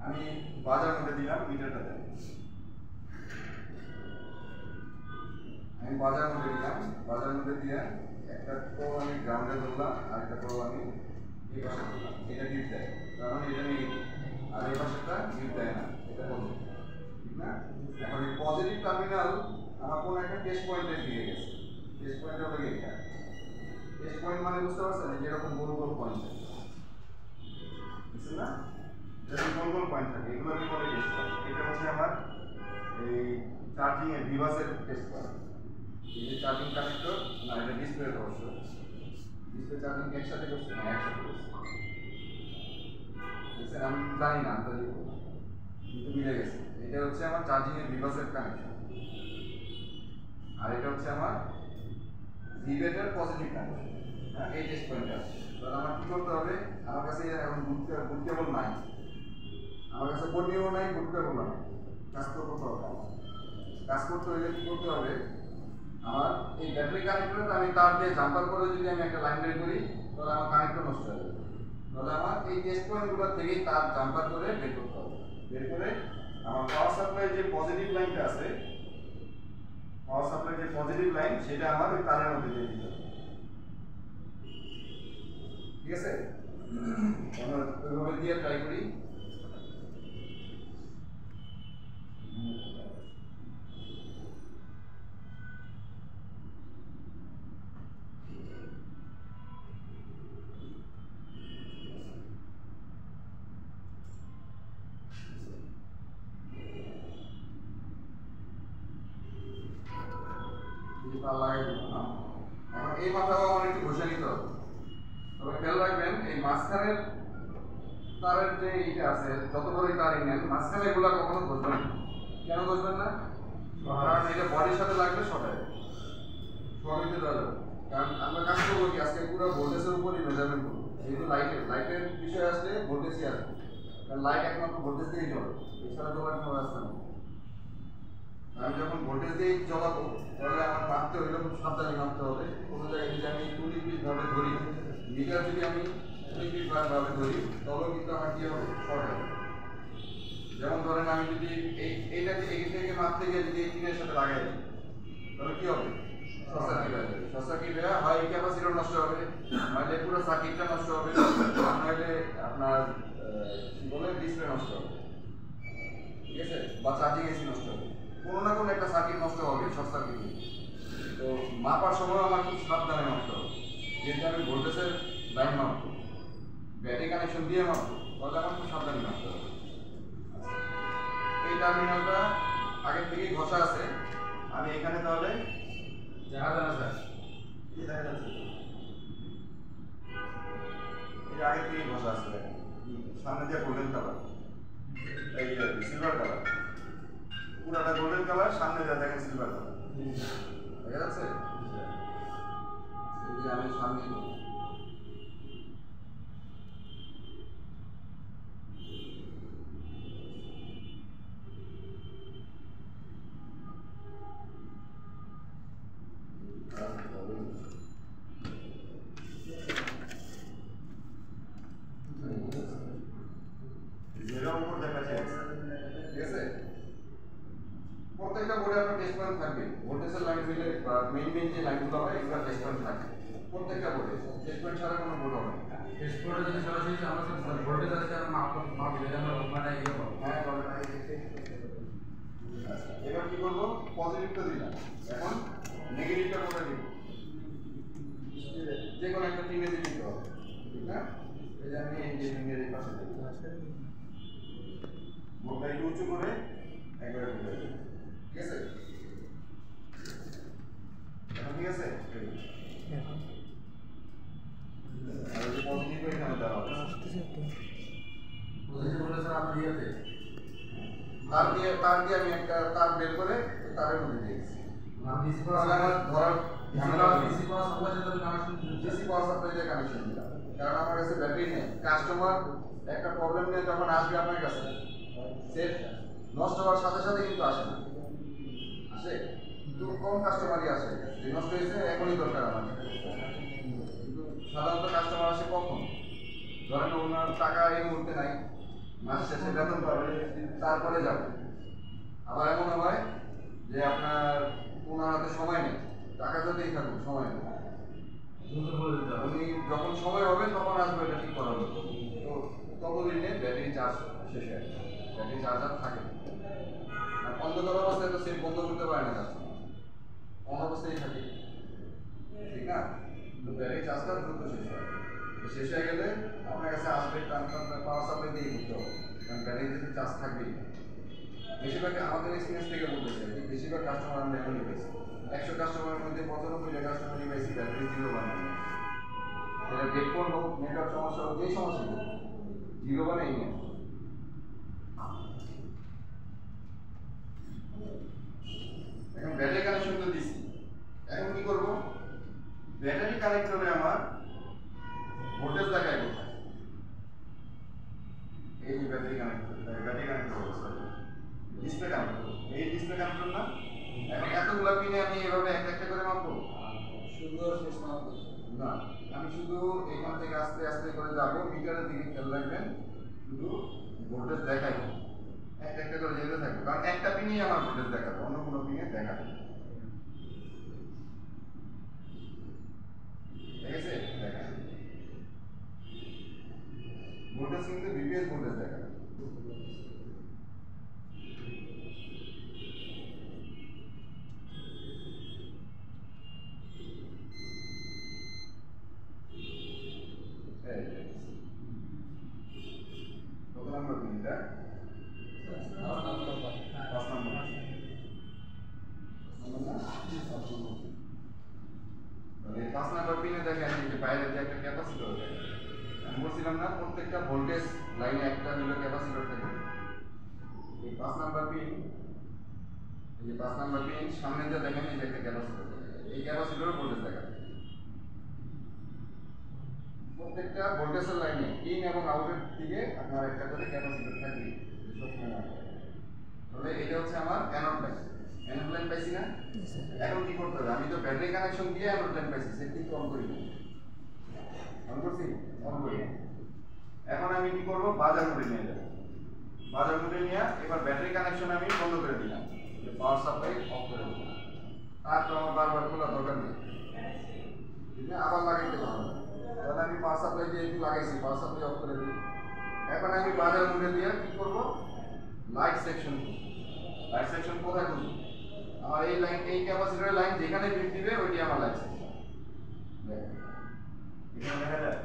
আমি বাজার মধ্যে দিলাম মিটারটা দেন, আমি বাজার মধ্যে দিলাম, বাজার মধ্যে দিয়ে একটা কল আমি গ্রাউন্ডে ধরলাম আর একটা কল আমি এই পাশে ধরলাম, এটা গিফট দেয়, কারণ এটা নেগেটিভ, আর এই পাশেটা গিফট দেয় না, এটা পজিটিভ, ঠিক না? এখন এই পজিটিভ টার্মিনাল আমার কোন একটা টেস্ট পয়েন্টে দিয়ে গেছে। টেস্ট পয়েন্ট হলো এটা। টেস্ট পয়েন্ট মানে বুঝতে পারছেন যেরকম গোল গোল পয়েন্ট থাকে, বুঝছেন না? যেরকম গোল গোল পয়েন্ট থাকে এগুলোকে বলে টেস্ট পয়েন্ট। এটা হচ্ছে আমার এই চার্জিং এর ডিভাইসের টেস্ট পয়েন্ট। এই যে চার্জিং কানেক্টর না, এটা ডিসপ্লে অবশ্য, ডিসপ্লে চার্জিং একসাথে করছে না, একসাথে করছে, বুঝছেন? আমি জানি না আন্দাজি করলাম কিন্তু মিলে গেছে। এটা হচ্ছে আমার চার্জিং এর ডিভাইসের কানেকশন, আর এটা হচ্ছে আমার রিবেটের পজিটিভ কানেকশন। হ্যাঁ, এই টেস্ট পয়েন্ট আছে। তাহলে আমার কি করতে হবে, আমার কাছে এখন বুট কেবল নাই, আমার কাছে বোর্ড নিয়েও নাই, বুট কেবল নাই, কাজ তো করতে হবে। কাজ করতে হলে কি করতে হবে, আমার এই ব্যাটারি কানেক্টরটা আমি তার দিয়ে জাম্পার করে যদি আমি একটা লাইন বের করি তাহলে আমার কানেক্টর নষ্ট হয়ে যাবে। তাহলে আমার এই টেস্ট পয়েন্টগুলো থেকেই তার জাম্পার করে বের করতে হবে। বের করে আমার পাওয়ার সাপ্লাই সাপ্লাই যে পজিটিভ লাইনটা আছে, পাওয়ার সাপ্লাই যে পজিটিভ লাইন সেটা আমার ওই তারের মধ্যে দিয়ে দিতে হবে। ঠিক আছে, আমরা ওইভাবে দিয়ে ট্রাই করি। লাগাই দিব না। এখন এই মাথাও আমার একটু ঘষে নিতে হবে। তবে খেয়াল রাখবেন এই মাঝখানের তারের যে এইটা আছে, যত বড়ই তারই নেন, মাঝখানে এগুলা কখনো ঘষবেন না। কেন ঘষবেন না? কারণ এটা বডির সাথে লাগলে শর্ট হবে, শর্ট হইতে দেওয়া যাবে। কারণ আমরা কাজ করবো কি, আজকে পুরো ভোল্টেজের উপরই মেজারমেন্ট করবো। যেহেতু লাইটের বিষয় আসলে ভোল্টেজই আসবে, কারণ লাইট একমাত্র ভোল্টেজ দিয়েই চলে, এছাড়া চলার কোনো রাস্তা নেই। আমি যখন ভোল্টেজ দিয়ে জ্বলাবো তাহলে আমার মাপতে হইলে খুব সাবধানে মাপতে হবে। কোনো জায়গায় যদি আমি 2 ডিগ্রি ভাবে ধরি, মিটার যদি আমি 2 ডিগ্রি ভাবে ধরি, তাহলেও কিন্তু আমার কি হবে, শর্ট হবে। যেমন ধরেন আমি যদি এইটাকে এই থেকে মাপতে গিয়ে যদি এই টিনের সাথে লাগাই দিই, তাহলে কি হবে, শর্ট সার্কিট হয়ে যাবে। শর্ট সার্কিট হয়ে হয় এই ক্যাপাসিটর নষ্ট হবে, নইলে পুরো সার্কিটটা নষ্ট হবে, নইলে আপনার কি বলে ডিসপ্লে নষ্ট হবে। ঠিক আছে, বা চার্জিং এসি নষ্ট হবে, কোনো না কোনো একটা সার্কিট নষ্ট হবে, শর্ট সার্কিট। তো মাপার সময় আমার খুব সাবধানে মাপতে হবে। যেহেতু আমি ভোল্টেজের লাইন মাপবো, ব্যাটারি কানেকশন দিয়ে মাপবো, তাহলে আমার খুব সাবধানে মাপতে হবে। এই টার্মিনালটা আগে থেকেই ঘষা আছে, আমি এখানে তাহলে দেখা যায় না স্যার, কি দেখা যাচ্ছে, এই আগে থেকেই ঘষা আছে, দেখেন সামনে দিয়ে গোল্ডেন কালার, এই সিলভার কালার, পুরাটা গোল্ডেন কালার, সামনে যা দেখেন সিলভার কালার, দেখা যাচ্ছে। এই যে আমি সামনে যেরকম উপর দেখাচ্ছে, ঠিক আছে। প্রত্যেকটা বোর্ডে আপনার টেস্ট পয়েন্ট থাকবে, ভোল্টেজের লাইন মিলে বা মেইন যে লাইনগুলো হয় এগুলো টেস্ট পয়েন্ট থাকবে প্রত্যেকটা বোর্ডে। টেস্ট পয়েন্ট ছাড়া কোনো বোর্ড হবে না। টেস্ট করে যদি সরাসরি আমরা ভোল্টেজ আছে আমরা মাপ দিলে আমরা মানে ইয়ে করব। হ্যাঁ, এবার কি করবো, পজিটিভটা দিলাম, এখন নেগেটিভটা করে দিব, যে কোনো একটা টিনে দিতে হবে, ঠিক না? এই যে আমি এই যে টিনের পাশে দিই, বোর্ডটা একটু উঁচু করে একবারে ঢুকে দেব, ঠিক আছে? এখন ঠিক আছে, আর এই যে পজিটিভ এখানে দেওয়া হবে, বুঝেছি বলে স্যার আপনি ইয়েতে তার দিয়ে আমি একটা তার বের করে তারের মধ্যে দিয়েছি। নাম ডিসি তাহলে আমার ধরার ঝামেলা ডিসি পাওয়ার সঙ্গে সাথে কানেকশন ডিসি পাওয়ার সাপ্লাই দিয়ে কানেকশন দিলাম, কারণ আমার কাছে ব্যাটারি নেই। কাস্টমার একটা প্রবলেম নিয়ে যখন আসবে আপনার কাছে, সেট নষ্ট হওয়ার সাথে সাথে কিন্তু আসে না, আসে কিন্তু কম কাস্টমারই আসে যে নষ্ট হয়েছে এখনই দরকার আমার। কিন্তু সাধারণত কাস্টমার আসে কখন, ধরেন ওনার টাকা এই মুহূর্তে নাই, মাস শেষে বেতন পাবে, তারপরে যাবে। আবার এমন হয় যে আপনার ওনার হাতে সময় নেই, টাকা যতই থাকুক সময় নেই, উনি যখন সময় হবে তখন আসবে, এটা ঠিক করা হবে। তো ততদিনে ব্যাটারি চার্জ শেষ হয়ে যায়, ব্যাটারি চার্জ আর থাকে না। আর অন্ধকার অবস্থায় তো সেট বন্ধ করতে পারে না কাস্টমার, অন অবস্থায় থাকে, ঠিক না? তো ব্যাটারি চার্জটা দ্রুত শেষ হয়, শেষ হয়ে গেলে আপনার কাছে আসবে, পাওয়ার সাপ্লাই দিয়ে দিতে হবে, কারণ ব্যাটারিতে চার্জ থাকবেই। বেশিরভাগ আমাদের এক্সপিরিয়েন্স থেকে বলতেছে, বেশিরভাগ কাস্টমার আমরা এমনই পেয়েছি, 100 কাস্টমারের মধ্যে 95টা কাস্টমারই পেয়েছি ব্যাটারি 0 বানানো। সেটা হেডফোন হোক, নেটওয়ার্ক সমস্যা হোক, যেই সমস্যা হোক, 0 বানাই নিয়ে। এখন ব্যাটারি কানেকশন তো দিচ্ছি, এখন কি করবো, ব্যাটারি কানেক্টরে আমার ভোল্টেজ দেখায় কোথায়, এই যে ব্যাটারি কানেক্টর, ডিসপ্লে কানেক্টর, এই ডিসপ্লে কানেক্টর না। এখন এতগুলো পিনে আমি এভাবে একটা একটা করে মাপবো, সুন্দর শেষ মাপবো না, আমি শুধু এখান থেকে আস্তে আস্তে করে যাবো, মিটারের দিকে খেয়াল রাখবেন, শুধু কারণ একটা পিনই আমার ভোল্টেজ দেখাবে, অন্য কোনো পিনে দেখাবে। ঠিক আছে, দেখেন ভোল্টেজ কিন্তু ভিপিএস ভোল্টেজ দেখাবে। কত নম্বর পিন এটা? 5 নম্বর। তাহলে 5 নম্বর পিনে দেখেন এই যে বাইরে যে একটা ক্যাপাসিটর আছে, আমি বলছিলাম না প্রত্যেকটা ভোল্টেজ লাইনে একটা হলো ক্যাপাসিটর থাকে। এই 5 নম্বর পিন, এই যে 5 নম্বর পিন সামনে যে দেখেন এই যে একটা ক্যাপাসিটর থাকে, এই ক্যাপাসিটরের ভোল্টেজ দেখাবে। প্রত্যেকটা ভোল্টেজের লাইনে ইন এবং আউটের দিকে আপনার একটা করে ক্যাপাসিটর থাকে সবসময় না। তাহলে এটা হচ্ছে আমার অ্যানোড লাইন। অ্যানোড লাইন পাইছি না? এখন কি করতে হবে? আমি তো ব্যাটারি কানেকশন দিয়ে অ্যানোড লাইন পাইছি, সেটি তো অন করি না। অন করছি? অন করি না। এখন আমি কি করব? বাজার মোডে নিয়ে যাব। বাজার মোডে নিয়ে এবার ব্যাটারি কানেকশন আমি বন্ধ করে দিলাম, যে পাওয়ার সাপ্লাই অফ করে দিলাম। তারপর আমার বারবার খোলা দরকার নেই, ঠিক আছে? আবার লাগাইতে পারবো না। তাহলে আমি পাওয়ার সাপ্লাই দিয়ে একটু লাগাইছি, পাওয়ার সাপ্লাই অফ করে দিই। এখন আমি বাজার মোডে দিয়ে কি করব? Light section. লাইট সেকশন কোথায় খুঁজব? আমার এই লাইন, এই ক্যাপাসিটরের লাইন যেখানে বিট দিবে ওইটি আমার লাইট সেকশন। দেখেন এখানে দেখা যায়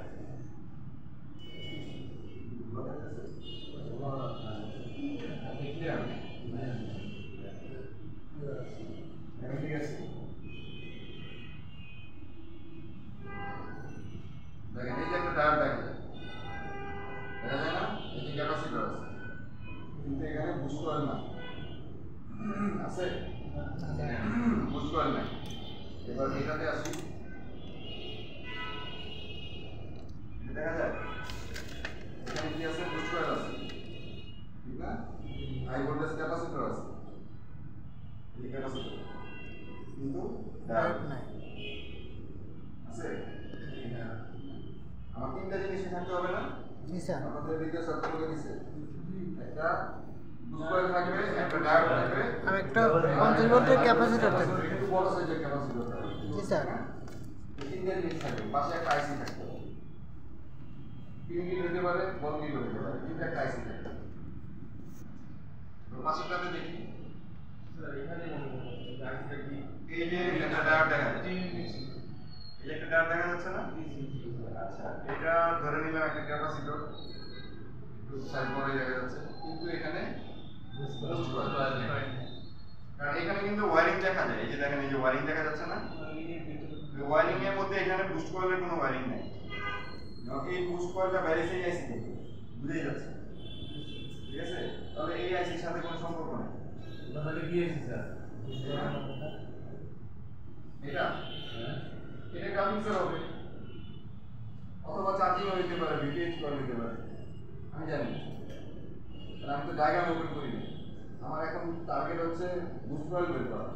ঠিক আছে। দেখেন এই যে একটা টায়ার দেখা যায়, দেখা যায় না? এই যে ক্যাপাসিটর আছে, কিন্তু এখানে বুস্ট কয়েল না আছে, বুস্ট কয়েল নাই। এবার এটাতে আসি, দেখা যায় এখানে কি আছে? বুস্ট কয়েল আছে, ঠিক না? হাই ভোল্টেজ ক্যাপাসিটর আছে, এই ক্যাপাসিটর কিন্তু ডায়োড নাই আছে। আমার তিনটা জিনিস থাকতে হবে না? জি স্যার, আমাদের ভিডিও সব করে দিয়েছে। একটা বুস্ট কয়েল থাকবে, একটা ডায়োড থাকবে, আর একটা 50 ভোল্টের ক্যাপাসিটর থাকবে। একটু বড় সাইজের ক্যাপাসিটর থাকবে। জি স্যার, এই তিনটা জিনিস থাকবে, পাশে একটা আইসি থাকবে। পিন গিট হতে পারে, বল গিট হতে পারে, কিন্তু একটা আইসি থাকবে। তো পাশেরটাতে দেখি, স্যার এখানে আইসিটা কি? এই যে একটা ডায়োড দেখা যাচ্ছে, এই যে একটা ডায়োড দেখা যাচ্ছে না? আচ্ছা, এটা ধরে নিলাম একটা ক্যাপাসিটর, একটু সাইজ বড়ই দেখা যাচ্ছে, কিন্তু এখানে বুস্ট কয়েল নেই। কারণ এখানে কিন্তু ওয়্যারিং দেখা যায়, এই যে দেখেন এই যে ওয়্যারিং দেখা যাচ্ছে না? ওয়্যারিং এর মধ্যে এখানে বুস্ট কয়েলের কোনো ওয়্যারিং নেই। এই বুস্ট কয়েলটা বাইরে সেই আইসি থেকে বুঝেই যাচ্ছে, ঠিক আছে? তাহলে এই আইসির সাথে কোনো সম্পর্ক নেই। তাহলে কি আছে স্যার? এটা এটা গ্রাফিক্সের হবে, অথবা চার্জিং হইতে পারে, ভিপিএস কয়েল হইতে পারে, আমি জানি না। আমি তো ডায়াগ্রাম ওপেন করি না। আমার এখন টার্গেট হচ্ছে বুস্ট কয়েল বের করা।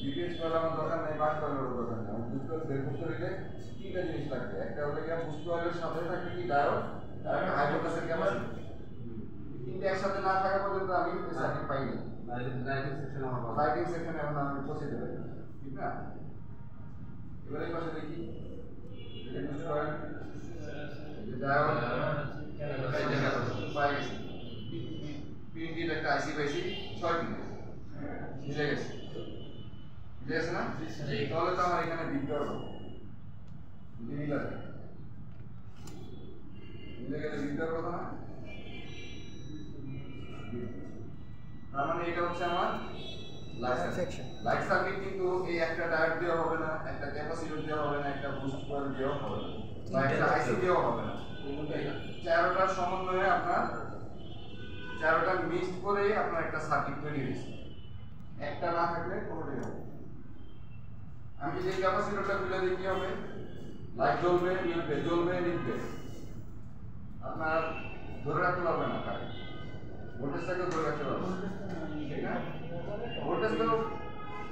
ভিপিএস কয়েল আমার দরকার নেই, বাস কয়েলের দরকার নেই। আমার বুস্ট কয়েল বের করতে হলে তিনটা জিনিস লাগবে। একটা হলো গিয়ে বুস্ট কয়েলের সাথে থাকবে কি ডায়োড, আর একটা হাই ভোল্টেজের ক্যাপাসিটর। তিনটা একসাথে না থাকা পর্যন্ত আমি সার্কিট পাই না। লাইটিং সেকশন আমার ভালো। লাইটিং সেকশনে এখন আমি পৌঁছাতে পারি না, ঠিক না? এবার এই পাশে দেখি, এই যে বুস্ট কয়েল, এই যে ডায়োড, এই যে ক্যাপাসিটর পাই গেছি। পিন গিট একটা আইসি পাইছি 6 পিন, মিলে গেছে, মিলে গেছে না? তাহলে তো আমার এখানে বিট হবে, মিলে গেছে, মিলে গেলে বিট হওয়ার কথা না? তার মানে এটা হচ্ছে আমার লাইট সেকশন। লাইট সার্কিট কিন্তু এই একটা ডায়োড দেওয়া হবে না, একটা ক্যাপাসিটর দেওয়া হবে না, একটা বুস্ট কয়েল দেওয়া হবে না, বা একটা আইসি দেওয়া হবে না। চারটার সমন্বয়ে আপনার চারটা মিক্সড করে আপনার একটা সার্কিট তৈরি হয়েছে। একটা না থাকলে কোনোটাই হবে। আমি যদি ক্যাপাসিটরটা খুলে দিই কি হবে? লাইট জ্বলবে, নিভবে, জ্বলবে, নিভবে। আপনার ধরে রাখতে পারবে না কারেন্ট, ভোল্টেজটাকে ধরে রাখতে পারবে না, ঠিক না? ভোল্টেজ তো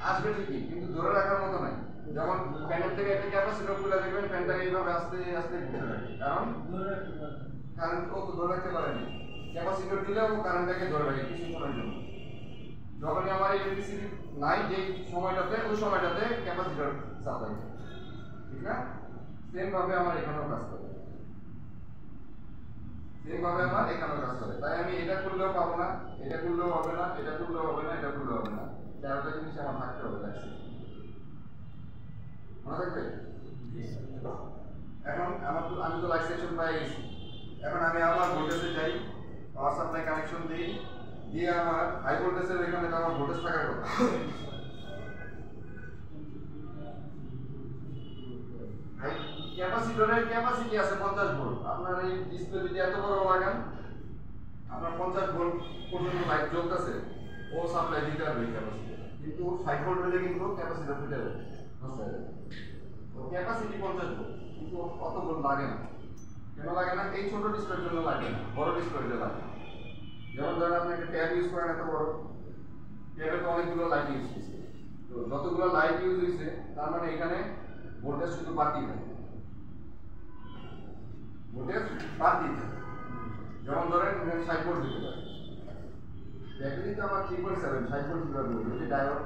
আসবে ঠিকই, কিন্তু ধরে রাখার মতো নাই। যেমন ফ্যানের থেকে একটা ক্যাপাসিটর খুলে দেখবেন, ফ্যানটাকে এইভাবে আস্তে আস্তে ঘুরতে থাকে, কারণ কারেন্ট ও তো ধরে রাখতে পারেনি। ক্যাপাসিটর দিলেও কারেন্টটাকে ধরে রাখে কিছুক্ষণের জন্য, যখনই আমার ইলেকট্রিসিটি নাই যে সময়টাতে ওই সময়টাতে ক্যাপাসিটর সাপ্লাই করে, ঠিক না? সেম ভাবে আমার এখানেও কাজ করে, সেম ভাবে আমার এখানেও কাজ করে। তাই আমি এটা করলেও পাবো না, এটা করলেও হবে না, এটা করলেও হবে না, এটা করলেও হবে না, 4টা জিনিস আমার থাকতে হবে লাগছে, মনে থাকবে? এখন আমি তো লাইট সেকশন পেয়ে গেছি, এখন আমি আবার ভোল্টেজে যাই, পাওয়ার সাপ্লাই কানেকশন দিই, দিয়ে আমার হাই ভোল্টেজের এখানে তো আমার ভোল্টেজ থাকার কথা। ক্যাপাসিটরের ক্যাপাসিটি আছে 50 ভোল্ট। আপনার এই ডিসপ্লে যদি এত বড় লাগান, আপনার 50 ভোল্ট পর্যন্ত লাইট জ্বলতেছে, ও সাপ্লাই দিতে পারবে ক্যাপাসিটর, কিন্তু 5 ভোল্ট হলে কিন্তু ক্যাপাসিটর ফেটে যাবে, নষ্ট হয়ে যাবে। তো ক্যাপাসিটি 50 ভোল্ট, কিন্তু অত ভোল্ট লাগে না। কেন লাগে না? এই ছোট ডিসপ্লের জন্য লাগে না, বড় ডিসপ্লেতে লাগে। যেমন ধরেন আপনি একটা ট্যাব ইউজ করেন, এত বড় ট্যাবে তো অনেকগুলো লাইট ইউজ হয়েছে, তো যতগুলো লাইট ইউজ হয়েছে তার মানে এখানে ভোল্টেজ শুধু বাড়তেই থাকে, ভোল্টেজ বাড়তেই থাকে। যেমন ধরেন 60 ভোল্ট দিতে পারে, ব্যাটারি তো আমার 3.7 60 ভোল্ট কিভাবে বলবো? যে ডায়োড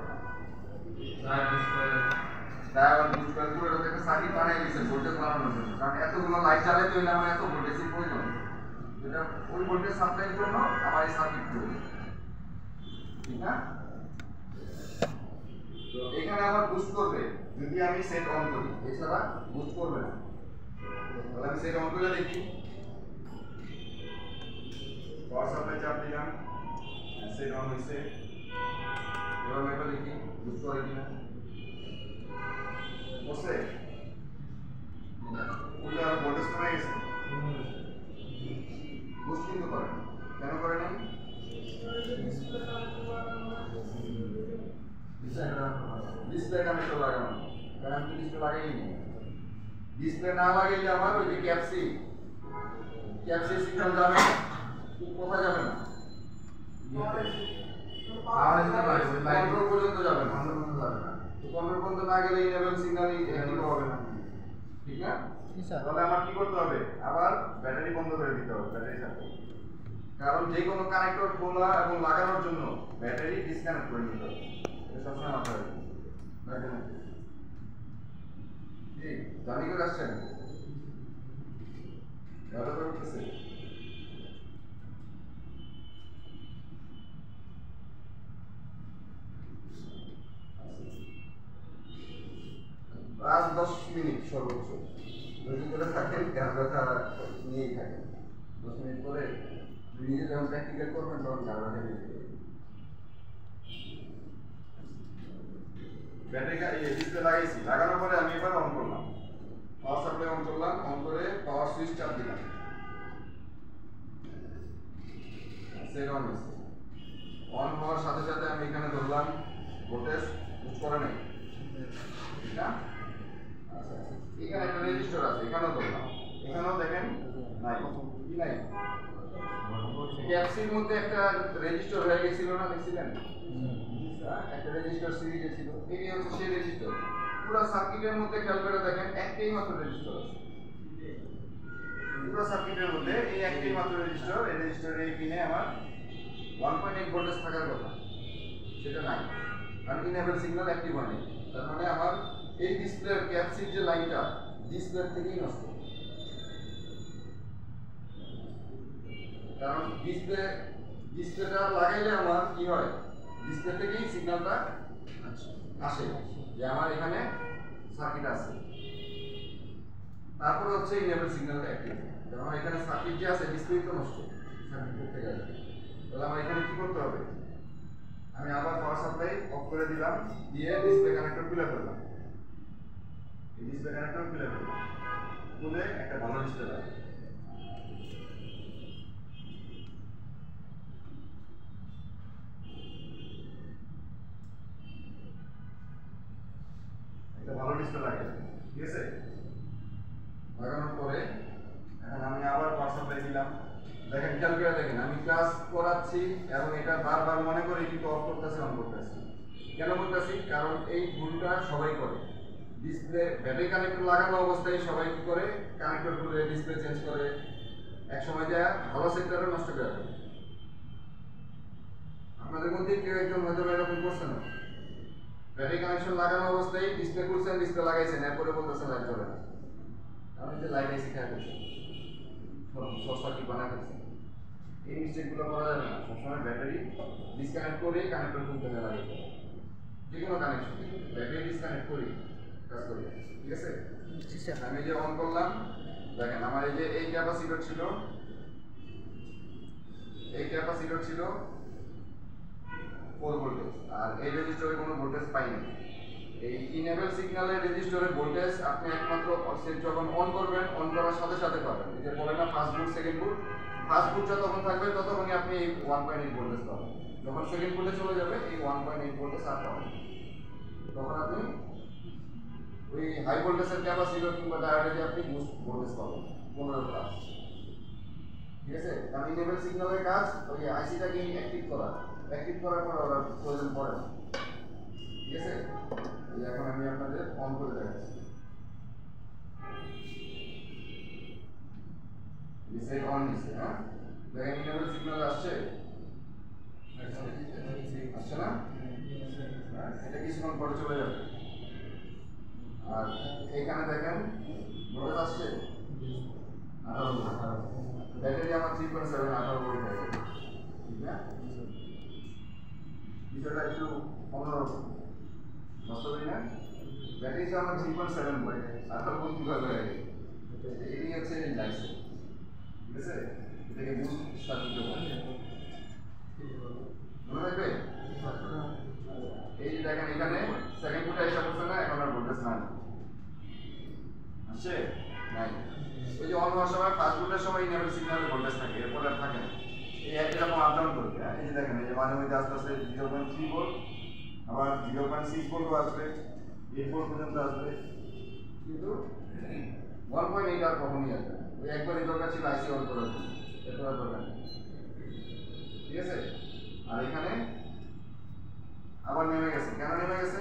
বুস্ট করে পুরো একটা সার্কিট বানিয়ে দিয়েছে ভোল্টেজ বাড়ানোর জন্য, কারণ এতগুলো লাইট জ্বালাতে হইলে আমার এত ভোল্টেজের প্রয়োজন, যেটা ওই ভোল্টেজ সাপ্লাইয়ের জন্য আমার এই সার্কিট প্রয়োজন, ঠিক না? তো এখানে আমার বুস্ট করবে যদি আমি সেট অন করি, এছাড়া বুস্ট করবে না। তাহলে আমি সেট অন করে দেখি, পাওয়ার সাপ্লাই চাপ দিলাম, সেট অন হয়েছে। এবার মেপে দেখি বুস্ট করে কিনা, বসে উল্টে আর ভোল্টেজ কমে গেছে, বুস্ট কিন্তু করে না। কেন করে নাই? ডিসপ্লে কানেক্টর লাগানো, কারণ আমি ডিসপ্লে লাগাইনি। ডিসপ্লে না লাগাইলে আমার ওই যে ক্যাপসি সিগন্যাল যাবে না, কোথায় যাবে না, কন্ট্রোল পর্যন্ত যাবে না, কন্ট্রোল পর্যন্ত না গেলে ইনেবল সিগন্যাল অ্যাক্টিভ হবে না, ঠিক না? তাহলে আমার কি করতে হবে? আবার ব্যাটারি বন্ধ করে দিতে হবে, ব্যাটারি সাপ্লাই। কারণ যে কোনো কানেক্টর খোলা এবং লাগানোর জন্য ব্যাটারি ডিসকানেক্ট করে নিতে হবে, এটা সবসময় মাথায় রাখবেন। জানি করে আসছেন করতেছে আর 10 মিনিট সর্বোচ্চ যদি করে থাকেন, জ্ঞান ব্যথা নিয়েই থাকেন। 10 মিনিট পরে নিজে যখন প্র্যাকটিক্যাল করবেন তখন জ্ঞান ব্যথা নিয়ে ব্যাটারি ডিসপ্লে লাগাইছি, লাগানোর পরে আমি এবার অন করলাম, পাওয়ার সাপ্লাই অন করলাম, অন করে পাওয়ার সুইচ চাপ দিলাম, সেট অন হয়েছে। অন হওয়ার সাথে সাথে আমি এখানে ধরলাম ভোল্টেজ বুস্ট করে নাই, ঠিক না? আচ্ছা, এখানে একটা রেজিস্টার আছে, এখানেও ধরলাম, এখানেও দেখেন নাই, কি নাই? ক্যাপসির মধ্যে একটা রেজিস্টার হয়ে গেছিল না, দেখছিলেন? একটা রেজিস্টার সিরিজে ছিল, এই হচ্ছে সেই রেজিস্টার। পুরো সার্কিটের মধ্যে খেয়াল করে দেখেন একটাই মাত্র রেজিস্টার আছে, পুরো সার্কিটের মধ্যে এই একটাই মাত্র রেজিস্টার। এই রেজিস্টারের এই পিনে আমার 1.8 ভোল্টেজ থাকার কথা, সেটা নাই, কারণ ইনেবল সিগন্যাল অ্যাক্টিভ হয়নি। তার মানে আমার এই ডিসপ্লের ক্যাপসির যে লাইনটা ডিসপ্লের থেকেই নষ্ট, কারণ ডিসপ্লেটা লাগাইলে আমার কি হয়, ডিসপ্লে থেকেই সিগন্যালটা আসে যে আমার এখানে সার্কিট আছে। তারপরে হচ্ছে ইনেবল সিগন্যাল অ্যাক্টিভ, আমার এখানে সার্কিট যে আছে ডিসপ্লে তো নষ্ট, সার্কিট করতে গেলে তাহলে আমার এখানে কি করতে হবে? আমি আবার পাওয়ার সাপ্লাই অফ করে দিলাম, দিয়ে ডিসপ্লে কানেক্টর খুলে ফেললাম, এই ডিসপ্লে কানেক্টর খুলে ফেললাম, খুলে একটা ভালো ডিসপ্লে লাগে। ভালো ডিসপ্লে লাগে, ঠিক আছে? লাগানোর পরে এখন আমি আবার পাওয়ার সাপ্লাই দিলাম, দেখেন খেয়াল করে দেখেন আমি ক্লাস করাচ্ছি এবং এটা বারবার মনে করে কিন্তু অফ করতেছি অন করতেছি। কেন করতেছি? কারণ এই ভুলটা সবাই করে, ডিসপ্লে ব্যাটারি কানেক্টর লাগানো অবস্থায় সবাই কি করে, কানেক্টর খুলে ডিসপ্লে চেঞ্জ করে, এক সময় যা ভালো সেক্টরে নষ্ট করে দেয়। আপনাদের মধ্যে কেউ একজন হয়তো এরকম করছে না, ব্যাটারি কানেকশন লাগানো অবস্থায় ডিসপ্লে খুলছেন, ডিসপ্লে লাগাইছেন, এরপরে বলতেছেন লাইট জ্বলে না। আমি যে লাইট আইসি খেয়াল করছি শর্ট সার্কিট বানা ফেলছেন। এই মিস্টেকগুলো করা যাবে না। সবসময় ব্যাটারি ডিসকানেক্ট করে কানেক্টর খুলতে লাগে, যে কোনো কানেকশন ব্যাটারি ডিসকানেক্ট করি কাজ করি, ঠিক আছে? আমি যে অন করলাম, দেখেন আমার এই যে এই ক্যাপাসিটর ছিল, এই ক্যাপাসিটর ছিল 4 ভোল্টেজ, আর এই রেজিস্টরে কোনো ভোল্টেজ পাই না। এই ইনেবল সিগন্যালের রেজিস্টরের ভোল্টেজ আপনি একমাত্র যখন অন করবেন, অন করার সাথে সাথে পাবেন। এই যে বলে না ফার্স্ট বুট সেকেন্ড বুট, ফার্স্ট বুট যতক্ষণ থাকবে ততক্ষণই আপনি এই 1.8 ভোল্টেজ পাবেন। যখন সেকেন্ড বুটে চলে যাবে এই 1.8 ভোল্টেজ আর পাবেন, তখন আপনি ওই হাই ভোল্টেজের ক্যাপাসিটর কিংবা ডায়োডে আপনি বুস্ট ভোল্টেজ পাবেন 15 প্লাস, ঠিক আছে? কারণ ইনেবল সিগন্যালের কাজ ওই আইসিটাকে অ্যাক্টিভ করার পর ওরা প্রয়োজন পড়ে না, ঠিক আছে? এখন আমি আপনাদের অন করে দেখাচ্ছি। রিসেট অন দিছে, হ্যাঁ দেখেন ইনেবল সিগন্যাল আসছে না? এটা কিছুক্ষণ পরে চলে যাবে। আর এইখানে দেখেন ভোল্টেজ আসছে 18 ভোল্ট, ব্যাটারি আমার 3.7 18 ভোল্ট হয়ে গেছে, ঠিক না? বিষয়টা একটু অন্যরকম, বুঝতে পারি না? ব্যাটারিটা আমার 3.7 ভোল্ট, 18 ভোল্ট কিভাবে হয়ে গেছে? এই হচ্ছে লাইসেন্স, ঠিক আছে? এটাকে বুস্ট সার্কিট বলে, মনে রাখবে? এই যে দেখেন এখানে সেকেন্ড বুটে এসে পড়ছে না, এখন আর ভোল্টেজ নাই, আসছে নাই। ওই যে অন হওয়ার সময় ফার্স্ট বুটের সময় ইনেবল সিগন্যালের ভোল্টেজ থাকে, এরপরে আর থাকে না। এই এরকম আপ ডাউন করবে, এই যে দেখেন এই যে মাঝে মধ্যে আস্তে আস্তে 0.3 ভোল্ট, আবার 0.6 ভোল্টও আসবে, 8 ভোল্ট পর্যন্ত আসবে, কিন্তু 1.8 আর কখনই আসবে না। ওই একবারই দরকার ছিল আইসি অন করার জন্য, এরপর আর দরকার নেই, ঠিক আছে? আর এখানে আবার নেমে গেছে, কেন নেমে গেছে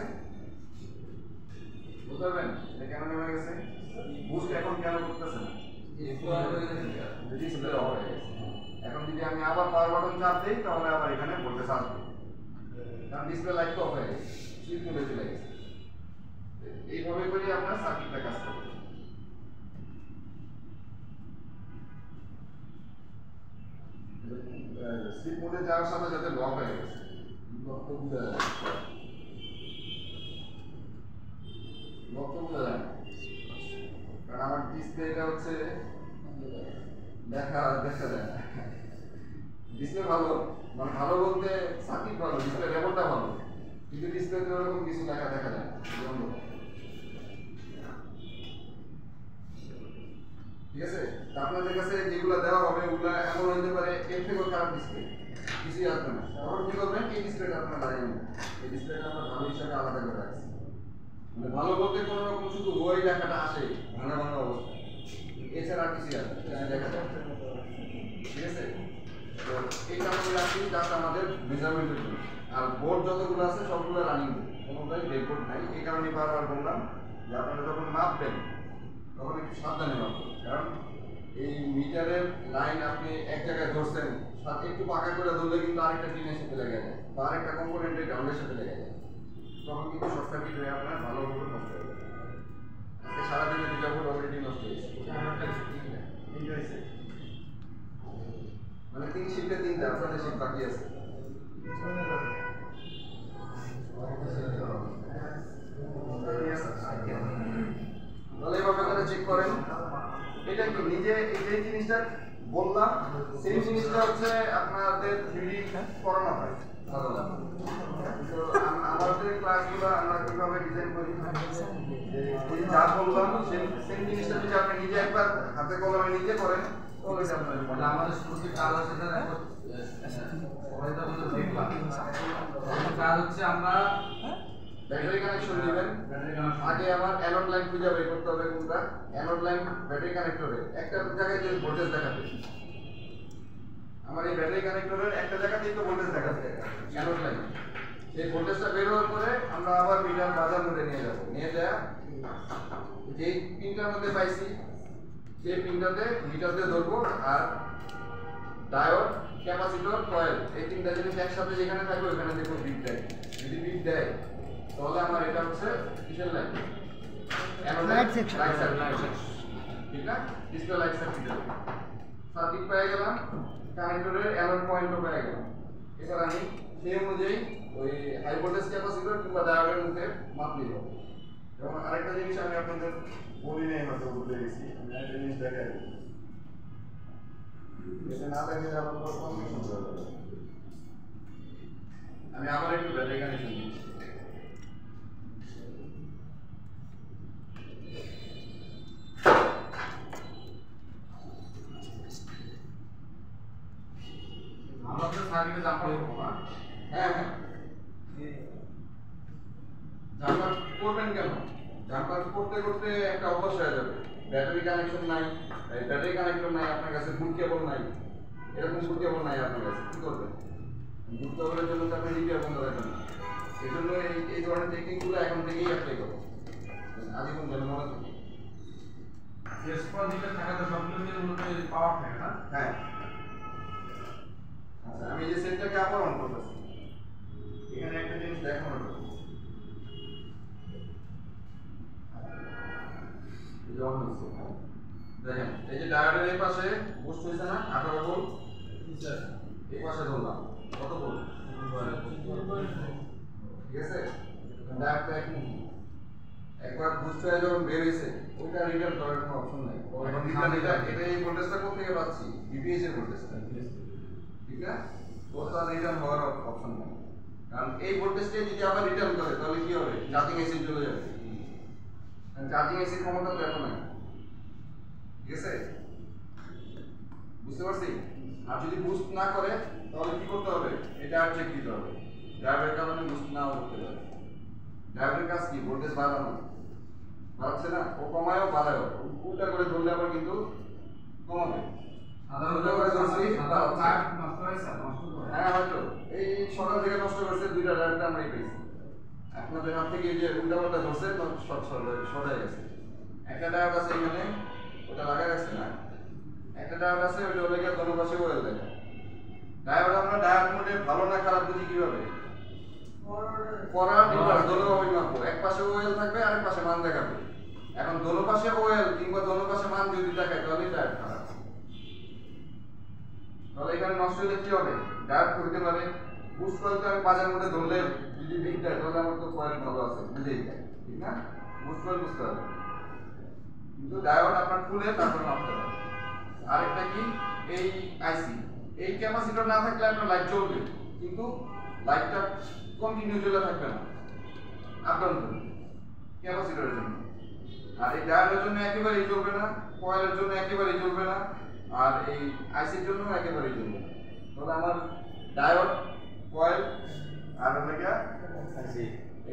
বুঝতে পারবেন? এটা কেন নেমে গেছে? বুস্ট এখন কেন করতেছে না? ডিসপ্লে অফ হয়ে গেছে। এখন যদি আমি আবার পাওয়ার বাটন চাপ দিই তাহলে আবার এখানে ভোল্টেজ আসবে, কারণ ডিসপ্লে লাইট অফ হয়ে গেছে, সুইচ মুডে চলে গেছে। এইভাবে করে আপনার সার্কিটটা কাজ করবে। স্লিপ মোডে যাওয়ার সাথে সাথে লক হয়ে গেছে, লক তো বোঝা যায় না, কারণ আমার ডিসপ্লেটা হচ্ছে দেখা যায় না। ডিসপ্লে ভালো, মানে ভালো বলতে সার্কিট ভালো, ডিসপ্লে লেভেলটা ভালো, কিন্তু ডিসপ্লেতে ওরকম কিছু দেখা যায় না। ঠিক আছে? আপনাদের কাছে যেগুলো দেওয়া হবে ওগুলো এমন হতে পারে এর থেকেও খারাপ ডিসপ্লে, কিছুই আসবে না। তখন কি করবেন? এই ডিসপ্লেটা আপনার লাগাই নেবেন, এই ডিসপ্লেটা আমরা ভালো হিসাবে আলাদা করে রাখছি। মানে ভালো বলতে কোনো রকম শুধু ওই লেখাটা আসে ভাঙা অবস্থায়, এছাড়া আর কিছুই আসবে দেখা যায়, ঠিক আছে? তো এইটা আমরা রাখছি জাস্ট আমাদের মেজারমেন্টের জন্য। আর বোর্ড যতগুলো আছে সবগুলো রানিং বোর্ড, কোনোটাই ব্রেক বোর্ড নাই। এই কারণে বারবার বললাম যে আপনারা যখন মাপবেন তখন একটু সাবধানে মাপবেন, কারণ এই মিটারের লাইন আপনি এক জায়গায় ধরছেন, একটু পাকা করে ধরলে কিন্তু আরেকটা টিনের সাথে লেগে যায় বা আরেকটা কম্পোনেন্টের গ্রাউন্ডের সাথে লেগে যায়, তখন কিন্তু শর্ট সার্কিট হয়ে আপনার ভালো বোর্ড নষ্ট হয়ে যাবে। আজকে সারাদিনে 2টা বোর্ড অলরেডি নষ্ট হয়েছে, মানে 3 শিফটে 3টা, আপনাদের শিফট বাকি আছে। তাহলে এইভাবে করে চেক করেন। এটা কি নিজে এই জিনিসটা বললাম, সেই জিনিসটা হচ্ছে আপনাদের 3D করানো হয় সাধারণত। তো আমাদের ক্লাসগুলো আমরা কিভাবে ডিজাইন করি, যা বললাম সেই জিনিসটা যদি আপনি নিজে একবার হাতে কলমে নিজে করেন তাহলে আপনার আমাদের শুরুতে কাজ আছে কাজ হচ্ছে আমরা ব্যাটারি কানেকশন দিবেন। আগে আমার অ্যানোড লাইন খুঁজে বের করতে হবে কোনটা। অ্যানোড লাইন ব্যাটারি কানেক্টরে একটা জায়গায় যে ভোল্টেজ দেখাবে, আমার এই ব্যাটারি কানেক্টরের একটা জায়গাতেই তো ভোল্টেজ দেখাবে অ্যানোড লাইন। এই ভোল্টেজটা বের হওয়ার পরে আমরা আবার মিটার বাজার মধ্যে নিয়ে যাব, নিয়ে যায় যে পিনটার মধ্যে পাইছি সেই পিনটাতে মিটার দিয়ে ধরবো, আর ডায়োড ক্যাপাসিটর কয়েল এই তিনটা জিনিস একসাথে যেখানে থাকবে ওখানে দেখো বিট দেয়। যদি বিট দেয় তাহলে আমার এটা হচ্ছে কিসের line? Light section. Light circuit. ঠিক না? Display light circuit. সার্কিট পেয়ে গেলাম, কানেক্টরের অ্যালোন পয়েন্টও পেয়ে গেলাম। এবার আমি সেই অনুযায়ী ওই হাই ভোল্টেজ ক্যাপাসিটর কিংবা ডায়োডের মুখে মাপ নিব। এবং আরেকটা জিনিস আমি আপনাদের বলি নাই, হয়তো ভুলে গেছি, আমি একটা জিনিস দেখাই। এটা না দেখলে আমার কোনো কনফিউশন হয়ে যাবে। আমি আবার একটু ব্যাটারি কানেকশন দিচ্ছি। আমরা তো সার্কিটে জাম্পার করবো না। হ্যাঁ হ্যাঁ, জাম্পার করবেন কেন? জাম্পার করতে করতে একটা অভ্যাস হয়ে যাবে। ব্যাটারি কানেকশন নাই, ব্যাটারি কানেক্টর নাই আপনার কাছে, বুট কেবল নাই, এরকম বুট কেবল নাই আপনার কাছে, কি করবেন? বুট কেবলের জন্য তো আপনি রিপেয়ার বন্ধ রাখবেন না। এই জন্য এই ধরনের টেকনিকগুলো এখন থেকেই অ্যাপ্লাই করো, আজীবন যেন মনে থাকে। রেসপন্স থাকাতে সবগুলো নিয়ে মূলত পাওয়ার থাকে না। হ্যাঁ, আচ্ছা আমি যে সেটটাকে আবার অন করতেছি, এখানে একটা জিনিস দেখানোর জন্য দেখেন, এই যে ডায়োডের এই পাশে বুস্ট হয়েছে না 18 ভোল্ট, এই পাশে ধরলাম কত ভোল্ট? ঠিক আছে, ডায়োডটা একবার বুস্ট হয়ে যখন বের হয়েছে ওইটা রিটার্ন করার কোনো অপশন নাই। এখন রিটার্ন এটা এই ভোল্টেজটা কোথা থেকে পাচ্ছি? বিপিএস এর ভোল্টেজটা, ঠিক না? ওর তো আর রিটার্ন হওয়ার অপশন নেই, কারণ এই ভোল্টেজটা যদি আবার রিটার্ন করে তাহলে কি হবে? চার্জিং এসি চলে যাবে, চার্জিং এসির ক্ষমতা তো এত নাই। ঠিক আছে, বুঝতে পারছি? আর যদি বুস্ট না করে তাহলে কি করতে হবে? এটা আর চেক দিতে হবে। ড্রাইভের কারণে বুস্ট নাও করতে পারে। ড্রাইভের কাজ কি? ভোল্টেজ বাড়ানো, বাড়াচ্ছে না, ও কমায়ও বাড়ায়ও, উল্টা করে ধরলে আবার কিন্তু কমাবে। হ্যাঁ হয়তো এই সকাল থেকে নষ্ট করছে দুইটা ড্রাইভটা আমরাই পেয়েছি। আপনাদের হাত থেকে এই যে উল্টাপাল্টা ধরছে সরাই গেছে। একটা ডায়োড আছে এখানে, ওটা লাগাই রাখছে না। একটা ডায়োড আছে, ওইটা হলে গিয়ে দোনো পাশে ওয়েল দেখা। ডায়োড আমরা ডায়োড মোডে ভালো না খারাপ বুঝি কিভাবে? পড়ার ডিভাইস দোনো ভাবে মাপবো, এক পাশে ওয়েল থাকবে আরেক পাশে মান দেখাবে। এখন দোনো পাশে ওয়েল কিংবা দোনো পাশে মান যদি দেখায় তাহলে ডায়োড খারাপ। তাহলে এখানে নষ্ট হলে কি হবে? ডায়োড করতে পারে। বুস্ট কয়েলটা আমি বাজার মধ্যে ধরলে যদি বিগ দেয় তাহলে আমার তো কয়েল ভালো আছে, বুঝেই যায়, ঠিক না? বুস্ট কয়েল বুঝতে হবে, কিন্তু ডায়োড আপনার খুলে তারপর মাপতে হবে। আরেকটা কি, এই আইসি, এই ক্যাপাসিটর না থাকলে আপনার লাইট জ্বলবে, কিন্তু লাইটটা কন্টিনিউ জ্বলে থাকবে না, আপ ডাউন করবে ক্যাপাসিটরের জন্য। আর এই ডায়োডের জন্য একেবারেই জ্বলবে না, কয়েলের জন্য একেবারেই জ্বলবে না, আর এই আইসির জন্য একেবারেই জ্বলবে না। তাহলে আমার ডায়োড, কয়েল আর আইসি,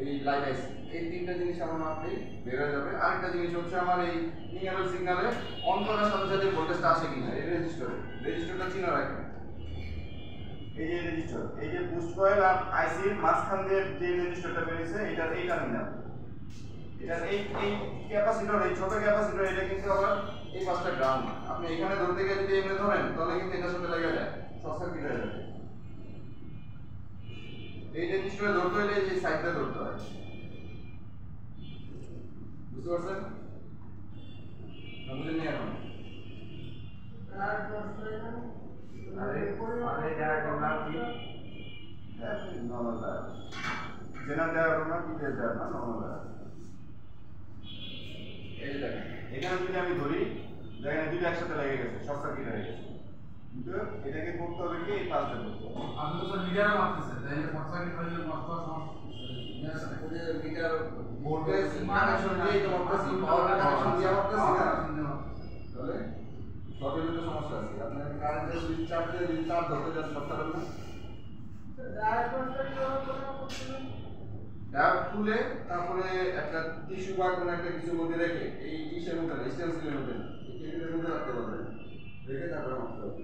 এই লাইট আইসি, এই তিনটা জিনিস আমার মাপলেই বের হয়ে যাবে। আরেকটা জিনিস হচ্ছে আমার এই ইনহেলার সিগন্যালে অন করার সাথে সাথে ভোল্টেজটা আসে কিনা, এই রেজিস্টারটা চিনা রাখবেন। এই যে রেজিস্টার, এই যে বুস্ট কয়েল আর আইসির মাঝখান দিয়ে যে রেজিস্টারটা বেরিয়েছে এইটা নিলাম। এটার এই ক্যাপাসিটর, এই ছোট ক্যাপাসিটর, এটা কিন্তু আবার এই পাঁচটা গ্রাউন্ড। আপনি এখানে ধরতে গিয়ে যদি এমনি ধরেন তাহলে কিন্তু এটার সাথে লেগে যায়, শর্ট সার্কিট হয়ে যাবে। এই রেজিস্টারে ধরতে হলে এই সাইডটা ধরতে হয়, বুঝতে পারছেন? বুঝেননি এখন? এখানে যদি আমি ধরি, দেখেন দুটো একসাথে লেগে গেছে, শর্ট সার্কিট হয়ে গেছে, কিন্তু এটাকে করতে হবে কি এই পাঁচটা করতে হবে। আপনি তো স্যার মিটারে মাপতেছেন, তাই শর্ট সার্কিট হলে নষ্ট হওয়ার সমস্যা। মিটার ভোল্টেজ কানেকশন দিয়ে তো মাপতেছি, পাওয়ার কানেকশন দিয়ে মাপতেছি না, তাহলে শর্ট হলে তো সমস্যা আছে। আপনার কারেন্টের সুইচ চাপ দিয়ে যদি চাপ ধরতে যান শর্ট হবে না। ডায়োড খুলে তারপরে একটা টিস্যু বা কোনো একটা কিছুর মধ্যে রেখে, এই ইসের মধ্যে না, স্টেনসিলের মধ্যে না, এই টেবিলের মধ্যে রাখতে পারবেন, রেখে তারপরে মাপতে হবে।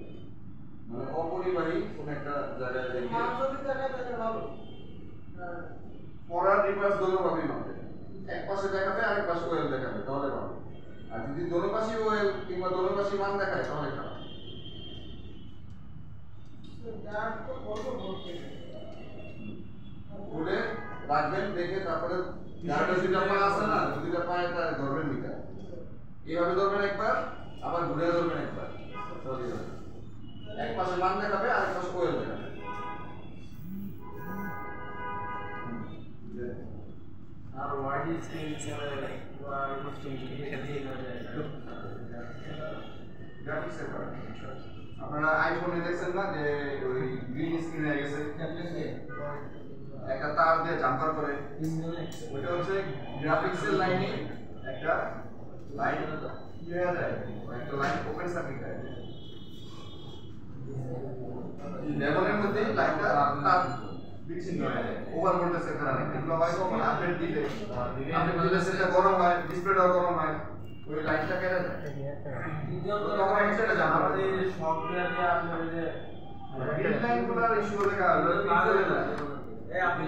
মানে অপরিবাহী কোনো একটা জায়গায় রেখে পড়ার রিভার্স দোনো ভাবেই মাপবে। এক পাশে দেখাবে আরেক পাশে ওয়েল দেখাবে, তাহলে ভালো। আর যদি দোনো পাশে ওয়েল কিংবা দোনো পাশে মান দেখায় তাহলে খারাপ। খুলে রাখবেন, দেখে তারপরে দুইটা পা আছে না, দুইটা পা একটা ধরবেন মিটার, এইভাবে ধরবেন একবার, আবার ঘুরে ধরবেন একবার, এক পাশে মান দেখাবে আর এক পাশে কোয়েল দেখাবে। আর ওয়াইড স্ক্রিন গ্রাফিক্সের কারণে আপনারা আইফোনে দেখছেন না যে ওই গ্রিন স্ক্রিন হয়ে গেছে, একটা তার দিয়ে জাম্পার করে, ওইটা হচ্ছে গ্রাফিক্সের লাইনে একটা লাইন কি হয়ে যায়, একটা লাইন ওপেন সার্কিট হয়ে যায়, লেভেলের মধ্যে লাইনটা তার বিচ্ছিন্ন হয়ে যায় ওভার ভোল্টেজের কারণে। এগুলো হয় কখন আপডেট দিলে সেটা গরম হয়, ডিসপ্লেটাও গরম হয়, ওই লাইনটা কেটে যায়। তখন সেটা জানা আমাদের সফটওয়্যার দিয়ে আপনার যে গ্রিন লাইনগুলোর ইস্যু হলে আপনি